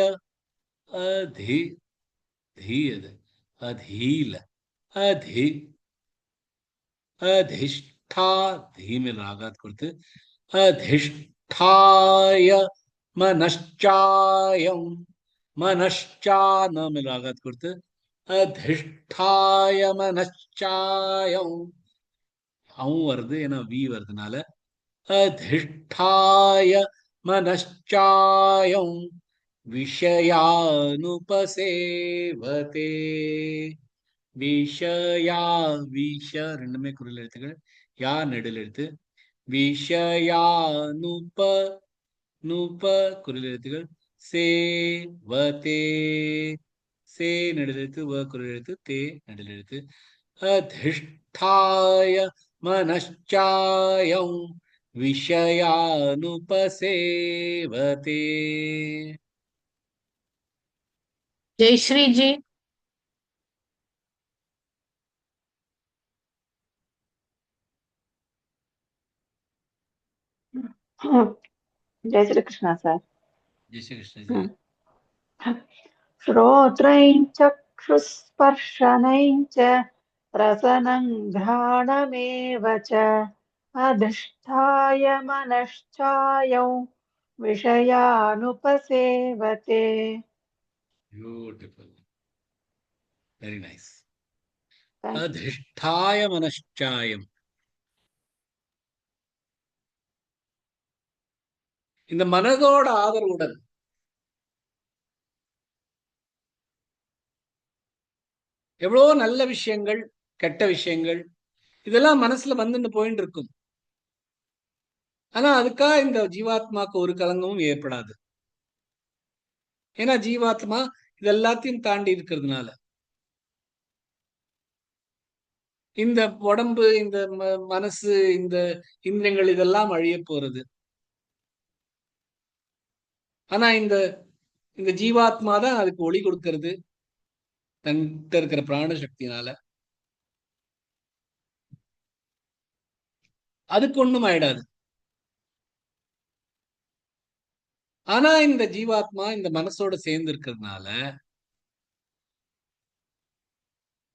S2: அதி தீயது அதீல, அதி அதிஷ்டா தீமில் ஆகாத் கொடுத்து அதிஷ்டாய மனச்சாயம், மனச்சா நாமில் ஆகாத் கொடுத்து அதிஷ்டாய மனச்சாயம், அவன் வருது ஏன்னா வி வருதுனால அதிஷ்டாய மனச்சாயம் விஷயானுபசேவதே. விஷயா விஷ ரெண்டுமே குறில் எழுத்துக்கள், யா நெடில் எழுத்து, விஷயானுப நுப குரில் எழுத்துகள், சேவதே, சே நெடில் எழுத்து, வ குரில் எழுத்து, தே நெடில் எழுத்து, अधिष्ठाय मनश्चायं विषयानुपसेवते.
S5: जयश्री जी।
S4: जय श्री कृष्ण सर।
S2: जय श्री कृष्ण जी।
S4: श्रोत्रैं चक्षुस्पर्शनैं च रसनं घ्राणमेव च अधिष्ठाय मनश्चायं विषयानुपसेवते।
S2: Beautiful. Very nice.
S4: Thank you.
S2: अधिष्ठाय मनश्चायम. இந்த மனதோட ஆதரவுடன் எவ்வளோ நல்ல விஷயங்கள், கெட்ட விஷயங்கள் இதெல்லாம் மனசுல வந்துட்டு போயிட்டு இருக்கும். ஆனா அதுக்காக இந்த ஜீவாத்மாக்கு ஒரு கலங்கமும் ஏற்படாது. ஏன்னா ஜீவாத்மா இது எல்லாத்தையும் தாண்டி இருக்கிறதுனால. இந்த உடம்பு, இந்த மனசு, இந்த இந்திரியங்கள் இதெல்லாம் அழிய போறது. ஆனா இந்த இந்த ஜீவாத்மா தான் அதுக்கு ஒளி கொடுக்கிறது தன்கிட்ட இருக்கிற பிராண சக்தினால. அதுக்கு ஒண்ணும் ஆயிடாது. ஆனா இந்த ஜீவாத்மா இந்த மனசோட சேர்ந்து இருக்கிறதுனால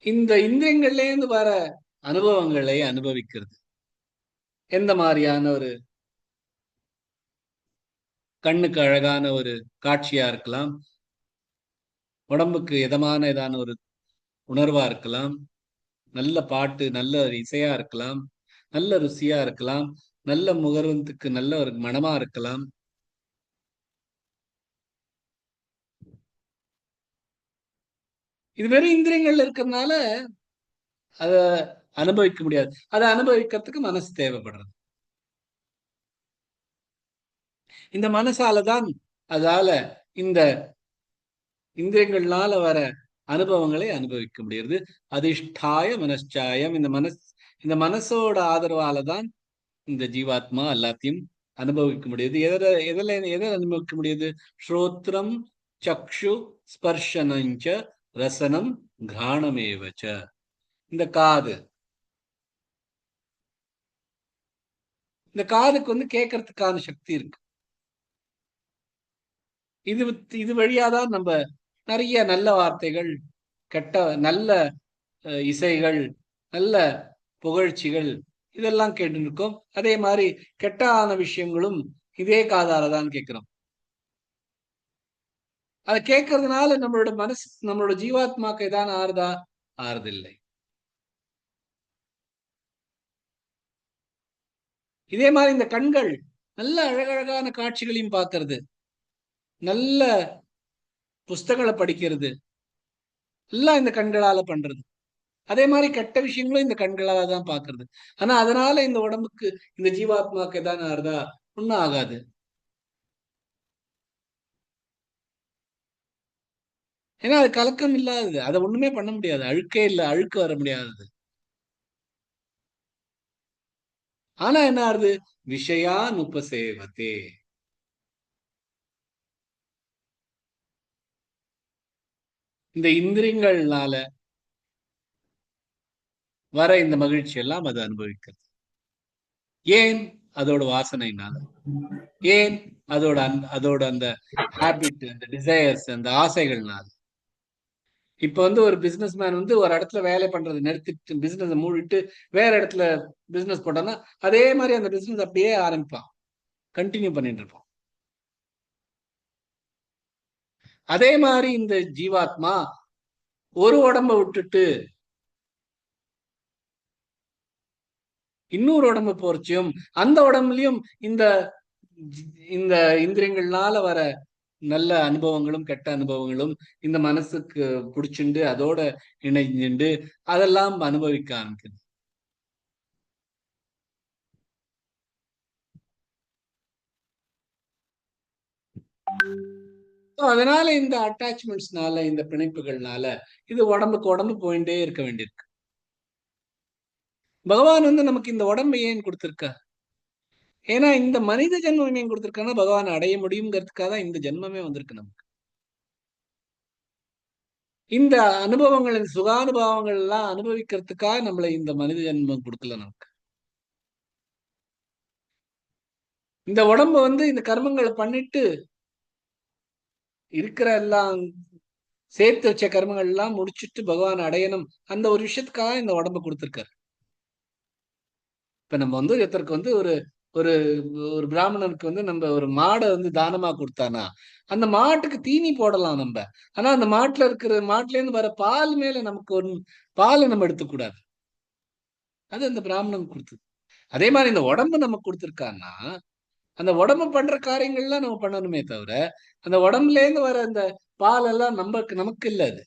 S2: இந்த இந்திரியங்கள்ல இருந்து வர அனுபவங்களை அனுபவிக்கிறது. எந்த மாதிரியான ஒரு கண்ணுக்கு அழகான ஒரு காட்சியா இருக்கலாம், உடம்புக்கு இதமான ஏதான ஒரு உணர்வா இருக்கலாம், நல்ல பாட்டு, நல்ல இசையா இருக்கலாம், நல்ல ருசியா இருக்கலாம், நல்ல முகர்வத்துக்கு நல்ல ஒரு மனமா இருக்கலாம். இது வெறும் இந்திரியங்கள்ல இருக்கிறதுனால அத அனுபவிக்க முடியாது. அதை அனுபவிக்கிறதுக்கு மனசு தேவைப்படுறது. இந்த மனசாலதான் அதால இந்த இந்திரியங்கள்னால வர அனுபவங்களை அனுபவிக்க முடியாது. அதிஷ்டாய மனச்சாயம். இந்த மனசோட ஆதரவால தான் இந்த ஜீவாத்மா எல்லாத்தையும் அனுபவிக்க முடியுது. எதை அனுபவிக்க முடியுது? ஸ்ரோத்ரம் சக்ஷு ஸ்பர்ஷனஞ்ச ரசனம் கிராணமேவச்ச. இந்த காது, இந்த காதுக்கு வந்து கேட்கறதுக்கான சக்தி இருக்கு. இது வழியாதான் நம்ம நிறைய நல்ல வார்த்தைகள், நல்ல இசைகள், நல்ல புகழ்ச்சிகள் இதெல்லாம் கேட்டு இருக்கோம். அதே மாதிரி கெட்டான விஷயங்களும் இதே காதால தான் கேட்கிறோம். அதை கேட்கறதுனால நம்மளோட மனசு, நம்மளோட ஜீவாத்மாக்கு ஏதான் ஆறுதா? ஆறுதில்லை. இதே மாதிரி இந்த கண்கள் நல்ல அழகழகான காட்சிகளையும் பார்க்கறது, நல்ல புஸ்தகங்களை படிக்கிறது எல்லாம் இந்த கண்களால பண்றது. அதே மாதிரி கெட்ட விஷயங்களும் இந்த கண்களால தான் பார்க்கறது. ஆனா அதனால இந்த உடம்புக்கு, இந்த ஜீவாத்மாக்கு ஏதான் ஆறுதா? ஒன்னும் ஆகாது. ஏன்னா அது கலக்கம் இல்லாதது. அதை ஒண்ணுமே பண்ண முடியாது. அழுக்கே இல்லை, அழுக்கு வர முடியாதது. ஆனா என்ன ஆறுது? விஷயானுபசேவதே. இந்த இந்திரியங்கள்னால வர இந்த மகிழ்ச்சி எல்லாம் அது அனுபவிக்கிறது. ஏன்? அதோட வாசனைனால. ஏன்? அதோட அந்த ஹேபிட், அந்த டிசையர்ஸ், அந்த ஆசைகள்னால. இப்ப வந்து ஒரு பிசினஸ் மேன் வந்து ஒரு இடத்துல வேலை பண்றது நிறுத்திட்டு பிசினஸ் மூடிட்டு வேற இடத்துல பிசினஸ் போட்டான்னா அதே மாதிரி அந்த பிசினஸ் அப்படியே ஆரம்பிப்பான், கண்டினியூ பண்ணிட்டு இருப்பான். அதே மாதிரி இந்த ஜீவாத்மா ஒரு உடம்ப விட்டுட்டு இன்னொரு உடம்பு போறச்சியும் அந்த உடம்புலயும் இந்த இந்த இந்திரியங்கள்னால வர நல்ல அனுபவங்களும் கெட்ட அனுபவங்களும் இந்த மனசுக்கு பிடிச்சுண்டு அதோட இணைஞ்சுண்டு அதெல்லாம் அனுபவிக்க ஆரம்பிக்குது. So, அதனால இந்த அட்டாச்மெண்ட்ஸ்னால, இந்த பிணைப்புகள்னால இது உடம்புக்கு உடம்பு போயிட்டே இருக்க வேண்டியிருக்கு. பகவான் நமக்கு இந்த உடம்பை ஏன் கொடுத்திருக்கா? ஏன்னா இந்த மனித ஜென்மம் ஏன் கொடுத்திருக்கான்னா பகவான் அடைய முடியுங்கிறதுக்காக தான் இந்த ஜென்மமே வந்திருக்கு நமக்கு. இந்த அனுபவங்கள், இந்த சுகானுபவங்கள் எல்லாம் அனுபவிக்கிறதுக்காக நம்மளை இந்த மனித ஜென்மம் கொடுக்கல நமக்கு. இந்த உடம்ப இந்த கர்மங்களை பண்ணிட்டு இருக்கிற எல்லாம் சேர்த்து வச்ச கர்மங்கள் எல்லாம் முடிச்சுட்டு பகவான் அடையணும் அந்த ஒரு விஷயத்துக்காக இந்த உடம்ப கொடுத்திருக்காரு. இப்ப நம்ம ஒருத்தருக்கு ஒரு ஒரு ஒரு பிராமணனுக்கு நம்ம ஒரு மாடை தானமா கொடுத்தானா அந்த மாட்டுக்கு தீனி போடலாம் நம்ம. ஆனா அந்த மாட்டுல இருந்து வர பால் மேல நமக்கு ஒரு பாலை நம்ம எடுத்துக்கூடாது. அது அந்த பிராமணன் கொடுத்தது. அதே மாதிரி இந்த உடம்பு நமக்கு கொடுத்திருக்கான்னா அந்த உடம்பு பண்ற காரியங்கள்லாம் நம்ம பண்ணணுமே தவிர அந்த உடம்புல இருந்து வர அந்த பால் எல்லாம் நமக்கு இல்ல. அது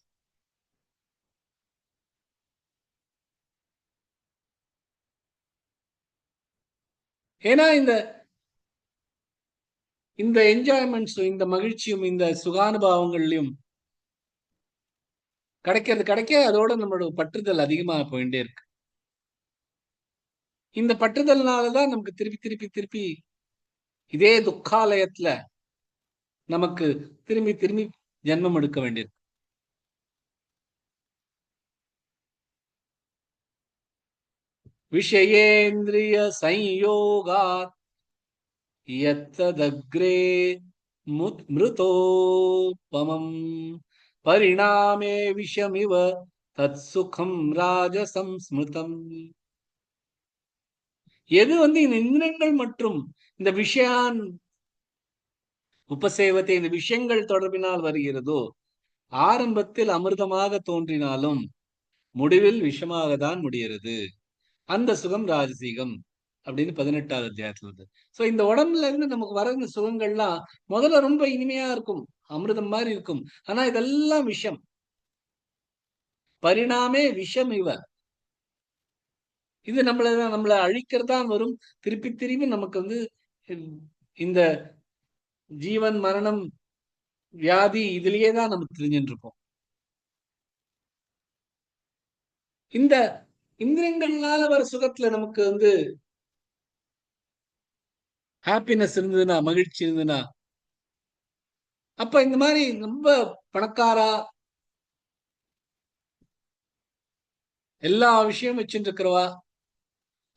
S2: ஏன்னா இந்த இந்த என்ஜாய்மெண்ட்ஸும் இந்த மகிழ்ச்சியும் இந்த சுகானுபாவங்கள்லயும் கிடைக்க அதோட நம்மளோட பற்றுதல் அதிகமா போயிட்டே இருக்கு. இந்த பற்றுதல்னாலதான் நமக்கு திருப்பி திருப்பி திருப்பி இதே துக்காலயத்துல நமக்கு திரும்பி திரும்பி ஜென்மம் எடுக்க வேண்டியிருக்கு. விஷயேந்திரிய சம்யோகாத் யத்ததக்ரே மிருதோபமம் பரிணாமே விஷமிவ தத் சுகம் ராஜசம் ஸ்மிருதம். எது இந்த இந்திரியங்கள் மற்றும் இந்த விஷயான் உபசேவத்தை இந்த விஷயங்கள் தொடர்பினால் வருகிறதோ ஆரம்பத்தில் அமிர்தமாக தோன்றினாலும் முடிவில் விஷமாக தான் முடிகிறது. அந்த சுகம் ராஜசீகம் அப்படின்னு 18வது அத்தியாயத்துல இருந்து. சோ இந்த உடம்புல இருந்து நமக்கு வர இந்த சுகங்கள்லாம் முதல்ல ரொம்ப இனிமையா இருக்கும், அமிர்தம் மாதிரி இருக்கும். ஆனா இதெல்லாம் விஷம். பரிணாமே விஷம் இவ. இது நம்மளை அழிக்கிறதா வரும். திருப்பி திருப்பி நமக்கு இந்த ஜீவன் மரணம் வியாதி இதுலயே தான் நம்ம தெரிஞ்சுட்டு இருக்கோம். இந்த இந்திரியங்கள்னால வர சுகத்துல நமக்கு ஹாப்பினஸ் இருந்ததுன்னா, மகிழ்ச்சி இருந்ததுன்னா, அப்ப இந்த மாதிரி ரொம்ப பணக்காரா எல்லா விஷயம் வச்சுட்டு இருக்கிறவா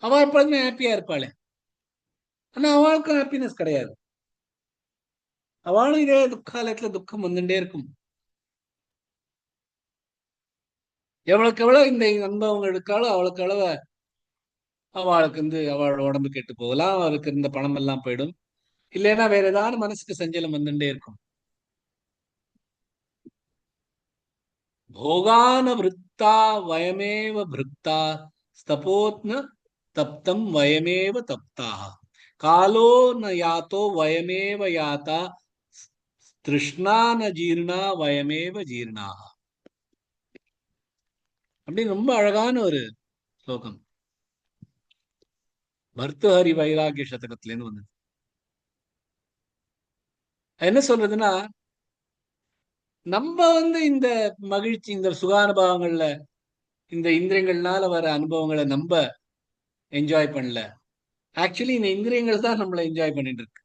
S2: அவ எப்பொழுதுமே ஹாப்பியா இருப்பாளே. ஆனா அவளுக்கும் ஹாப்பினஸ் கிடையாது. அவளும் இதே துக்காலயத்துல துக்கம் வந்துட்டே இருக்கும். எவ்வளவுக்கு எவ்வளவு இந்த அனுபவங்கள் எடுக்காலும் அவளுக்கு அளவு அவளுக்கு அவளோட உடம்பு கெட்டு போகலாம், அவளுக்கு இருந்த பணம் எல்லாம் போயிடும். இல்லைன்னா வேற ஏதாவது மனசுக்கு சஞ்சலம் வந்துட்டே இருக்கும். போகான விருத்தா வயமேவ பிருக்தா ஸ்தபோத்ன தப்தம் வயமேவ தப்தா காலோ ந யாத்தோ வயமேவ யாத்தா திருஷ்ணா ந ஜீர்ணா வயமேவ ஜீர்ணா அப்படின்னு ரொம்ப அழகான ஒரு ஸ்லோகம் பர்தஹரி வைராகிய சதகத்துல இருந்து வந்தது. என்ன சொல்றதுன்னா நம்ம இந்த மகிழ்ச்சி இந்த சுகானுபவங்கள்ல இந்த இந்திரியங்கள்னால வர அனுபவங்களை நம்ம என்ஜாய் பண்ணல. ஆக்சுவலி இந்த இந்திரியங்கள் தான் நம்மளை என்ஜாய் பண்ணிட்டு இருக்கு.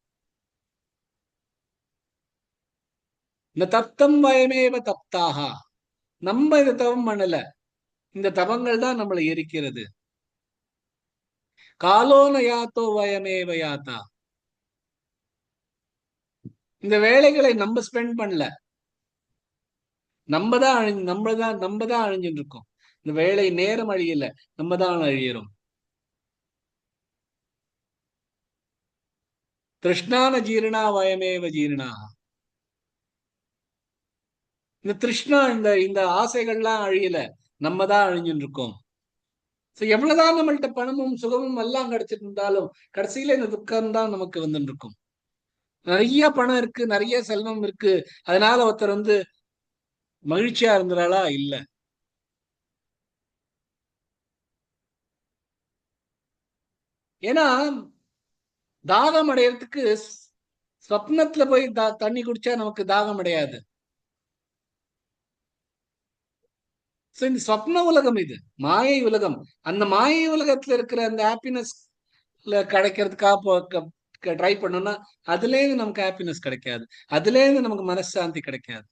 S2: இந்த தப்தம் வயமேவ தப்தாக நம்ம இந்த தவம் பண்ணல, இந்த தவங்கள் தான் நம்மளை எரிக்கிறது. காலோன யாத்தோ வயமேவ யாத்தா இந்த வேலைகளை நம்ம ஸ்பெண்ட் பண்ணல, நம்ம தான் அழிஞ்சுட்டு இருக்கோம். இந்த வேலை நேரம் அழியல, நம்ம தான் அழியிறோம். திருஷ்ணான ஜீர்ணா வயமேவ ஜீர்ணா இந்த திருஷ்ணா இந்த இந்த ஆசைகள்லாம் அழியல, நம்ம தான் அழிஞ்சுட்டு இருக்கோம். எவ்வளவுதான் நம்மள்ட்ட பணமும் சுகமும் எல்லாம் கிடைச்சிட்டு இருந்தாலும் கடைசியில இந்த துக்கம் தான் நமக்கு வந்துட்டு இருக்கும். நிறைய பணம் இருக்கு, நிறைய செல்வம் இருக்கு, அதனால ஒருத்தர் மகிழ்ச்சியா இருந்தாளா? இல்ல. ஏன்னா தாகம் அடையறதுக்கு ஸ்வப்னத்துல போய் தண்ணி குடிச்சா நமக்கு தாகம் அடையாது. இந்த ஸ்வப்ன உலகம், இது மாயை உலகம். அந்த மாயை உலகத்துல இருக்கிற அந்த ஹாப்பினஸ் கிடைக்கிறதுக்காக ட்ரை பண்ணோம்னா அதுல இருந்து நமக்கு ஹாப்பினஸ் கிடைக்காது, அதுல இருந்து நமக்கு மனசாந்தி கிடைக்காது.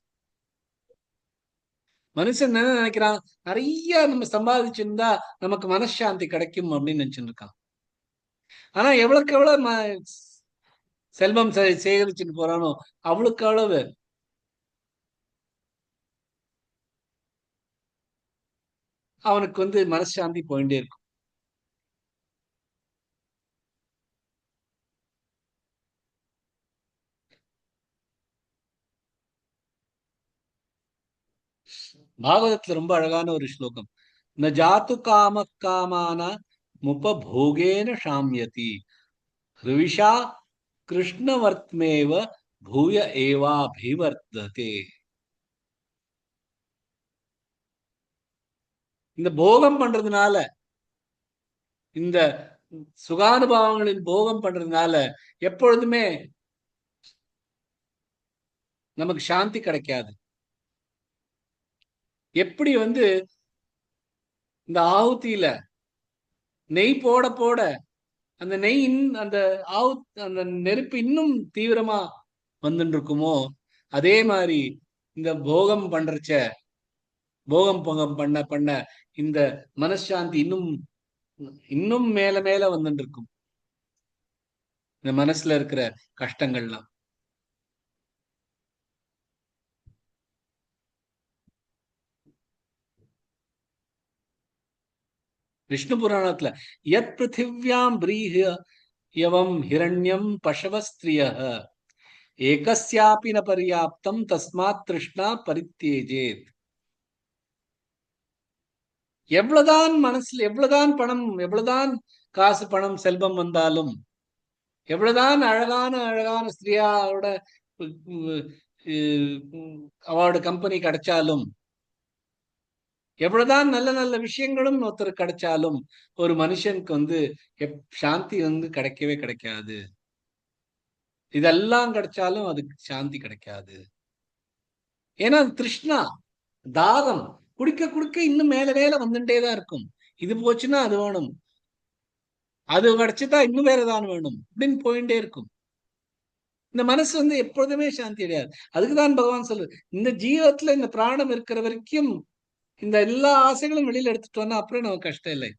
S2: மனுஷன் என்ன நினைக்கிறான், நிறைய நம்ம சம்பாதிச்சிருந்தா நமக்கு மனசாந்தி கிடைக்கும் அப்படின்னு நினைச்சுட்டு இருக்கான். ஆனா எவ்வளவுக்கு எவ்வளவு செல்வம் சேகரிச்சுட்டு போறானோ அவளுக்கு அவ்வளவு அவனுக்கு மனசாந்தி போயிட்டே இருக்கும். பாகவதத்துல ரொம்ப அழகான ஒரு ஸ்லோகம். ந ஜாத்து காம காமான முபபோகேன ஷாம்யதி ரிவிஷா கிருஷ்ணவர்த்மேவ பூய ஏவாபிவர்த்ததே. இந்த போகம் பண்றதுனால, இந்த சுகானுபவங்களின் போகம் பண்றதுனால எப்பொழுதுமே நமக்கு சாந்தி கிடைக்காது. எப்படி இந்த ஆहुதியில நெய் போட போட அந்த நெய் அந்த அந்த நெருப்பு இன்னும் தீவிரமா வந்துட்டு இருக்குமோ, அதே மாதிரி இந்த போகம் பண்ண பண்ண இந்த மனசாந்தி இன்னும் இன்னும் மேல மேல வந்துட்டு இருக்கும். இந்த மனசுல இருக்கிற கஷ்டங்கள்லாம். விஷ்ணு புராணத்துல யத் பிருத்திவ்யாம் பிரீஹ யவம் ஹிரண்யம் பசவஸ்திரிய ஏகஸ்யாபி ந பர்யாப்தம் தஸ்மாத் திருஷ்ணா பரித்யஜேத். எவ்வளவுதான் மனசுல எவ்வளவுதான் பணம், எவ்வளவுதான் காசு பணம் செல்வம் வந்தாலும், எவ்வளவுதான் அழகான அழகான ஸ்திரியாவோட அவளோட கம்பெனி கிடைச்சாலும், எவ்வளவுதான் நல்ல நல்ல விஷயங்களும் ஒருத்தர் கிடைச்சாலும் ஒரு மனுஷனுக்கு சாந்தி கிடைக்கவே கிடைக்காது. இதெல்லாம் கிடைச்சாலும் அதுக்கு சாந்தி கிடைக்காது. ஏன்னா திருஷ்ணா, தாகம் குடிக்க குடிக்க இன்னும் மேல மேல வந்துட்டேதான் இருக்கும். இது போச்சுன்னா அது வேணும், அது கிடைச்சுதான் இன்னும் வேற ஏதாவது வேணும் அப்படின்னு போயிட்டே இருக்கும். இந்த மனசு எப்பொழுதுமே சாந்தி அடையாது. அதுக்குதான் பகவான் சொல்லு, இந்த ஜீவத்துல இந்த பிராணம் இருக்கிற வரைக்கும் இந்த எல்லா ஆசைகளும் வெளியில எடுத்துட்டோம்னா அப்புறம் நமக்கு கஷ்டம் இல்லை.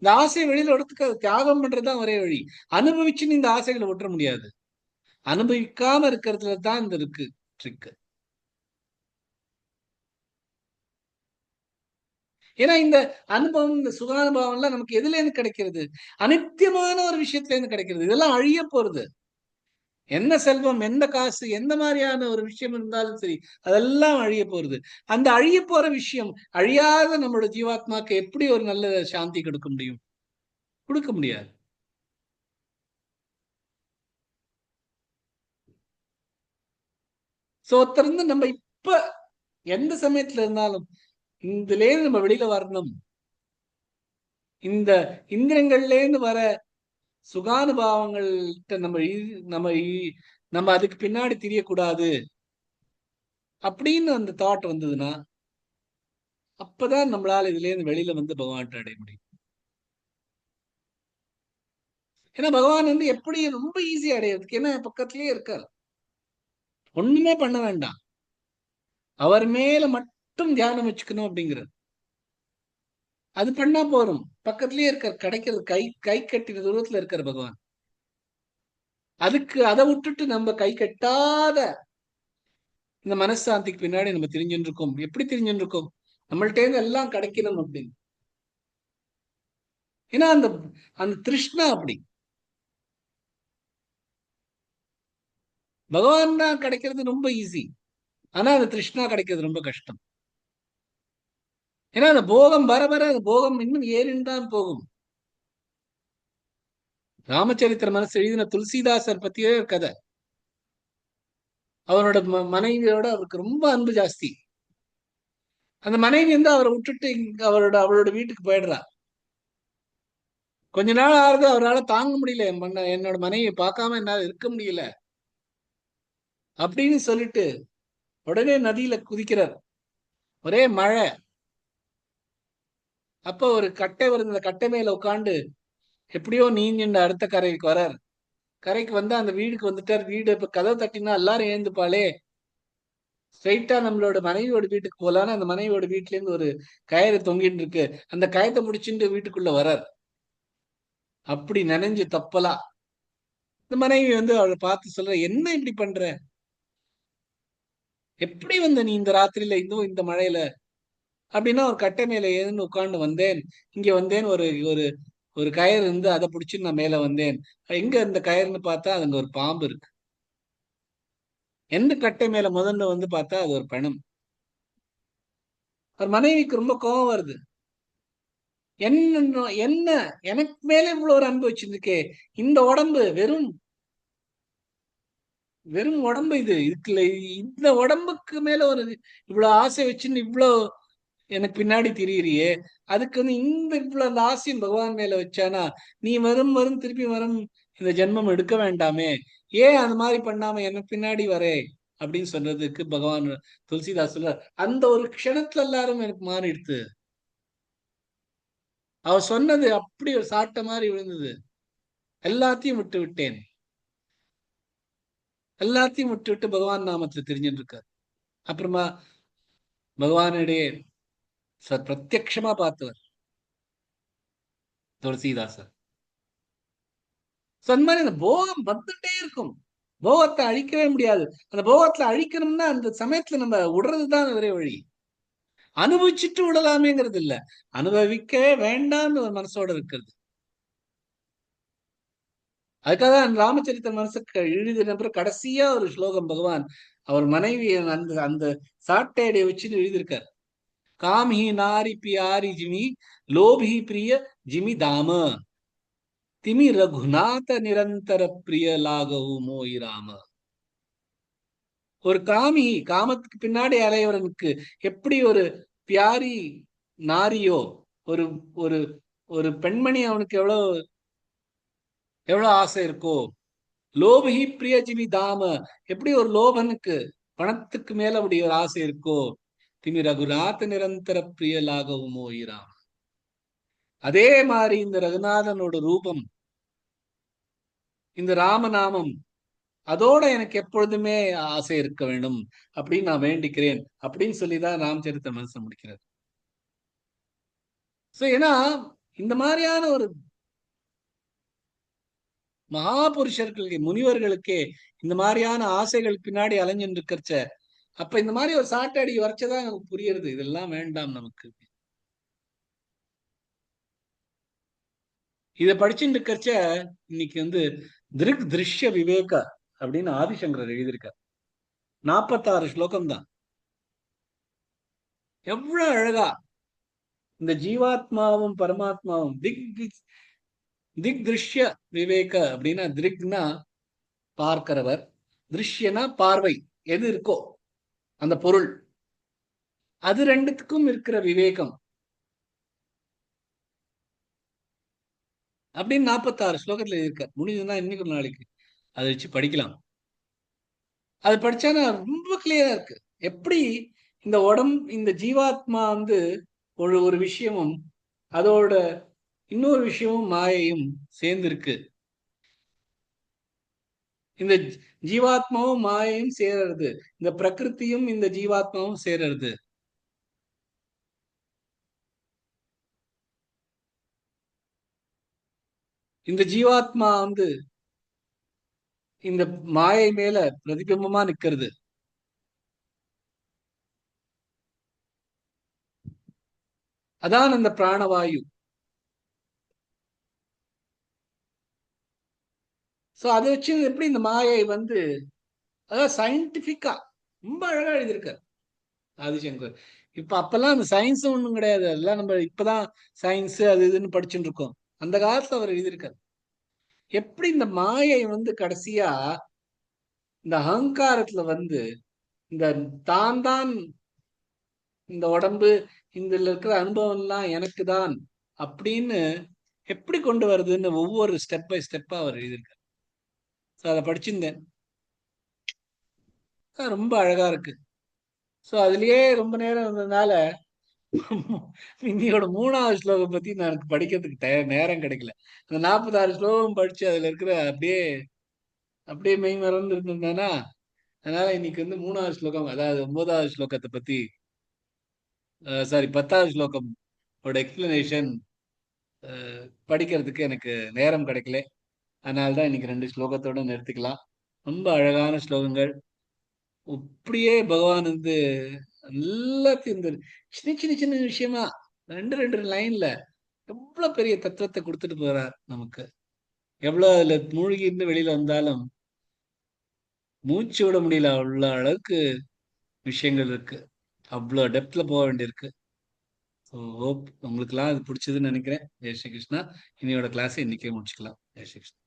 S2: இந்த ஆசையை வெளியில எடுத்துக்க தியாகம் பண்றதுதான் ஒரே வழி. அனுபவிச்சுன்னு இந்த ஆசைகளை விட்டுற முடியாது. அனுபவிக்காம இருக்கிறதுல தான் இந்த இருக்கு ட்ரிக். ஏன்னா இந்த அனுபவம், இந்த சுகானுபவம் எல்லாம் நமக்கு எதுல இருந்து கிடைக்கிறது? அனித்தியமான ஒரு விஷயத்துல இருந்து கிடைக்கிறது. இதெல்லாம் அழிய போறது. என்ன செல்வம், எந்த காசு, எந்த மாதிரியான ஒரு விஷயம் இருந்தாலும் சரி, அதெல்லாம் அழிய போறது. அந்த அழிய போற விஷயம் அழியாத நம்மளோட ஜீவாத்மாக்கு எப்படி ஒரு நல்ல சாந்தி கொடுக்க முடியும்? கொடுக்க முடியாது. சோ திறந்து நம்ம இப்ப எந்த சமயத்துல இருந்தாலும் இதுல இருந்து நம்ம வெளியில வரணும். இந்த இந்திரங்கள்ல இருந்து வர சுகானுபாவங்கள்ட்ட நம்ம நம்ம அதுக்கு பின்னாடி தெரியக்கூடாது அப்படின்னு அந்த தாட் வந்ததுன்னா அப்பதான் நம்மளால இதுல இருந்து வெளியில பகவான் அடைய முடியும். ஏன்னா பகவான் எப்படி ரொம்ப ஈஸியா அடையிறதுக்கு, ஏன்னா பக்கத்திலேயே இருக்கார். ஒண்ணுமே பண்ண வேண்டாம், அவர் மேல மட்டும் தியானம் வச்சுக்கணும் அப்படிங்கிறது. அது பண்ணா போறோம், பக்கத்திலேயே இருக்கார், கிடைக்கிறது கை கட்டின தூரத்துல இருக்கார் பகவான். அதுக்கு அதை விட்டுட்டு நம்ம கை கட்டாத இந்த மனசாந்திக்கு பின்னாடி நம்ம தெரிஞ்சுட்டு இருக்கோம். எப்படி தெரிஞ்சுட்டு இருக்கோம்? நம்மள்ட்ட இருந்து எல்லாம் கிடைக்கணும் அப்படின்னு. ஏன்னா அந்த அந்த திருஷ்ணா அப்படி. பகவான் தான் கிடைக்கிறது ரொம்ப ஈஸி, ஆனா அந்த திருஷ்ணா கிடைக்கிறது ரொம்ப கஷ்டம். ஏன்னா அந்த போகம் வர வர அந்த போகம் இன்னும் ஏறின்னு தான் போகும். ராமச்சரித்திர மனசு எழுதின துளசிதாசர் பத்தியே கதை. அவரோட மனைவியோட அவருக்கு ரொம்ப அன்பு ஜாஸ்தி. அந்த மனைவி அவரை விட்டுட்டு அவளோட வீட்டுக்கு போயிடுறா. கொஞ்ச நாள் ஆறுது, அவரால் தாங்க முடியல, என்னோட மனைவியை பார்க்காம என்னால இருக்க முடியல. அப்படின்னு சொல்லிட்டு உடனே நதியில குதிக்கிறார். ஒரே மழை. அப்ப ஒரு கட்டை வருது. அந்த கட்டை மேல உட்காந்து எப்படியோ நீஞ்சின்ற அடுத்த கரைக்கு வரார். கரைக்கு வந்து அந்த வீடுக்கு வந்துட்டார். வீடு இப்ப கதவை தட்டினா எல்லாரும் ஏந்துப்பாளே, ஸ்ட்ரைட்டா நம்மளோட மனைவியோட வீட்டுக்கு போலான்னு அந்த மனைவியோட வீட்டுல இருந்து ஒரு கயிறு தொங்கிட்டு இருக்கு. அந்த கயத்தை முடிச்சுட்டு வீட்டுக்குள்ள வரார். அப்படி நனைஞ்சு தப்பலா இந்த மனைவி வந்து அவளை பார்த்து சொல்ற, என்ன இப்படி பண்ற? எப்படி வந்த நீ இந்த ராத்திரியில இதுவும் இந்த மழையில? அப்படின்னா ஒரு கட்டை மேல ஏன்னு உட்கார்ந்து வந்தேன். இங்க வந்தேன். ஒரு ஒரு ஒரு கயிறு இருந்து அதை பிடிச்சு நான் மேல வந்தேன். எங்க இந்த கயிறுன்னு பார்த்தா அங்க ஒரு பாம்பு இருக்கு. எந்த கட்டை மேல முதல்ல வந்து பார்த்தா அது ஒரு பிணம். அவர் மனைவிக்கு ரொம்ப கோபம் வருது. என்ன என்ன எனக்கு மேல இவ்வளவு ஒரு அன்பு வச்சிருக்கே, இந்த உடம்பு வெறும் வெறும் உடம்பு, இதுக்குள்ள இந்த உடம்புக்கு மேல ஒரு இவ்வளவு ஆசை வச்சுன்னு இவ்வளவு எனக்கு பின்னாடி திரியிறியே, அதுக்கு வந்து இந்த இவ்வளவு அந்த ஆசையும் பகவான் மேல வச்சானா, நீ வரும் வரும் திருப்பி வரும் இந்த ஜென்மம் எடுக்க வேண்டாமே, ஏன் அந்த மாதிரி பண்ணாம எனக்கு பின்னாடி வரே அப்படின்னு சொன்னதுக்கு பகவான் துளசிதாஸ் சொல்ற, அந்த ஒரு க்ஷணத்துல எல்லாரும் எனக்கு மாறிடுத்து. அவ சொன்னது அப்படி ஒரு சாட்ட மாதிரி விழுந்தது. எல்லாத்தையும் விட்டு விட்டேன். எல்லாத்தையும் விட்டு விட்டு பகவான் நாமத்துல தெரிஞ்சுட்டு இருக்காரு. அப்புறமா பகவானிடையே பிரத்யக்ஷமா பார்த்தவர் துளசிதாசர். அந்த மாதிரி அந்த போகம் வந்துட்டே இருக்கும். போகத்தை அழிக்கவே முடியாது. அந்த போகத்துல அழிக்கணும்னா அந்த சமயத்துல நம்ம விடுறதுதான் ஒரே வழி. அனுபவிச்சுட்டு விடலாமேங்கிறது இல்ல, அனுபவிக்கவே வேண்டாம்னு ஒரு மனசோட இருக்கிறது. அதுக்காக தான் ராமச்சரித்த மனசுக்கு எழுதின பிறகு கடைசியா ஒரு ஸ்லோகம் பகவான் அவர் மனைவி அந்த அந்த சாட்டையடைய வச்சுட்டு எழுதியிருக்கார். காமி நாரி பியாரி ஜிமி லோபி பிரிய ஜிமி தாம திமி ரகுநாத நிரந்தர பிரிய லாகவு மோய் ராம. ஒரு காமி, காமத்துக்கு பின்னாடி அலையவனுக்கு எப்படி ஒரு பியாரி நாரியோ, ஒரு ஒரு ஒரு பெண்மணி அவனுக்கு எவ்வளவு எவ்வளவு ஆசை இருக்கோ, லோபகி பிரியஜிமி தாம எப்படி ஒரு லோபனுக்கு பணத்துக்கு மேல அப்படி ஒரு ஆசை இருக்கோ, திமி ரகுநாத நிரந்தர பிரியலாகவும் ஓயிராம். அதே மாதிரி இந்த ரகுநாதனோட ரூபம், இந்த ராமநாமம், அதோட எனக்கு எப்பொழுதுமே ஆசை இருக்க வேண்டும் அப்படின்னு நான் வேண்டிக்கிறேன் அப்படின்னு சொல்லிதான் ராமச்சரித்த மனசை முடிக்கிறார். ஏன்னா இந்த மாதிரியான ஒரு மகாபுருஷர்களுக்கு முனிவர்களுக்கே இந்த மாதிரியான ஆசைகள் பின்னாடி அலைஞ்சுட்டு இருக்கிறச்ச, அப்ப இந்த மாதிரி ஒரு சாட்டடி வரைச்சதான் நமக்கு புரியுறது, இதெல்லாம் வேண்டாம் நமக்கு. இத படிச்சுட்டு இருக்கிறச்ச இன்னைக்கு வந்து திருக் திருஷ்ய விவேக அப்படின்னு ஆதிசங்கரர் எழுதியிருக்கார். 46 ஸ்லோகம் தான். எவ்வளவு அழகா இந்த ஜீவாத்மாவும் பரமாத்மாவும் திக் திருஷ்ய விவேக அப்படின்னா, திருக்னா பார்க்கிறவர், திருஷ்யனா பார்வை, எது இருக்கோ அந்த பொருள், அது ரெண்டுத்துக்கும் இருக்கிற விவேகம் அப்படின்னு 46 ஸ்லோகத்துல இருக்க. முடிஞ்சதுன்னா இன்னைக்கு ஒரு நாளைக்கு அதை வச்சு படிக்கலாம். அது படிச்சானா ரொம்ப கிளியரா இருக்கு. எப்படி இந்த இந்த ஜீவாத்மா வந்து ஒரு ஒரு விஷயமும் அதோட இன்னொரு விஷயமும் மாயையும் சேர்ந்திருக்கு. இந்த ஜீவாத்மாவும் மாயையும் சேருறது, இந்த பிரகிருத்தியும் இந்த ஜீவாத்மாவும் சேருறது. இந்த ஜீவாத்மா வந்து இந்த மாயை மேல பிரதிபிம்பமா நிக்கிறது. அதான் அந்த பிராணவாயு. அதை வச்சு எப்படி இந்த மாயை வந்து, அதாவது சயின்டிபிக்கா ரொம்ப அழகா எழுதியிருக்கார் ஆதிசங்கர். இப்ப அப்பெல்லாம் அந்த சயின்ஸ் ஒண்ணும் கிடையாது, அதெல்லாம் நம்ம இப்பதான் சயின்ஸ் அது இதுன்னு படிச்சுட்டு இருக்கோம். அந்த காலத்துல அவர் எழுதியிருக்கார் எப்படி இந்த மாயை வந்து கடைசியா இந்த அகங்காரத்துல வந்து இந்த தான் இந்த உடம்பு, இதுல இருக்கிற அனுபவம் எல்லாம் எனக்கு தான் அப்படின்னு எப்படி கொண்டு வருதுன்னு ஒவ்வொரு ஸ்டெப் பை ஸ்டெப்பா அவர் எழுதியிருக்கார். அதை படிச்சிருந்தேன். ரொம்ப அழகா இருக்கு. ஸோ அதுலயே ரொம்ப நேரம் இருந்ததுனால இன்னியோட 3வது ஸ்லோகம் பத்தி எனக்கு படிக்கிறதுக்கு நேரம் கிடைக்கல. அந்த 46 ஸ்லோகம் படிச்சு அதுல இருக்கிற அப்படியே அப்படியே மெய் மறந்து இருந்திருந்தேன்னா, அதனால இன்னைக்கு வந்து 3வது ஸ்லோகம், அதாவது 9வது ஸ்லோகத்தை பத்தி, சாரி 10வது ஸ்லோகம் எக்ஸ்பிளனேஷன் படிக்கிறதுக்கு எனக்கு நேரம் கிடைக்கல. அதனால தான் இன்னைக்கு 2 ஸ்லோகத்தோட நிறுத்திக்கலாம். ரொம்ப அழகான ஸ்லோகங்கள். அப்படியே பகவான் வந்து எல்லாத்தையும் இந்த சின்ன சின்ன சின்ன விஷயமா 2 லைன்ல எவ்வளவு பெரிய தத்துவத்தை கொடுத்துட்டு போறார் நமக்கு. எவ்வளவு அதுல மூழ்கி இருந்து வெளியில வந்தாலும் மூச்சு விட முடியல உள்ள அளவுக்கு விஷயங்கள் இருக்கு. அவ்வளோ டெப்த்ல போக வேண்டியிருக்கு. ஸோ ஹோப் உங்களுக்குலாம் அது பிடிச்சதுன்னு நினைக்கிறேன். ஜெய் ஸ்ரீ கிருஷ்ணா. இன்னையோட கிளாஸை இன்னைக்கே முடிச்சுக்கலாம். ஜெய் ஸ்ரீ கிருஷ்ணா.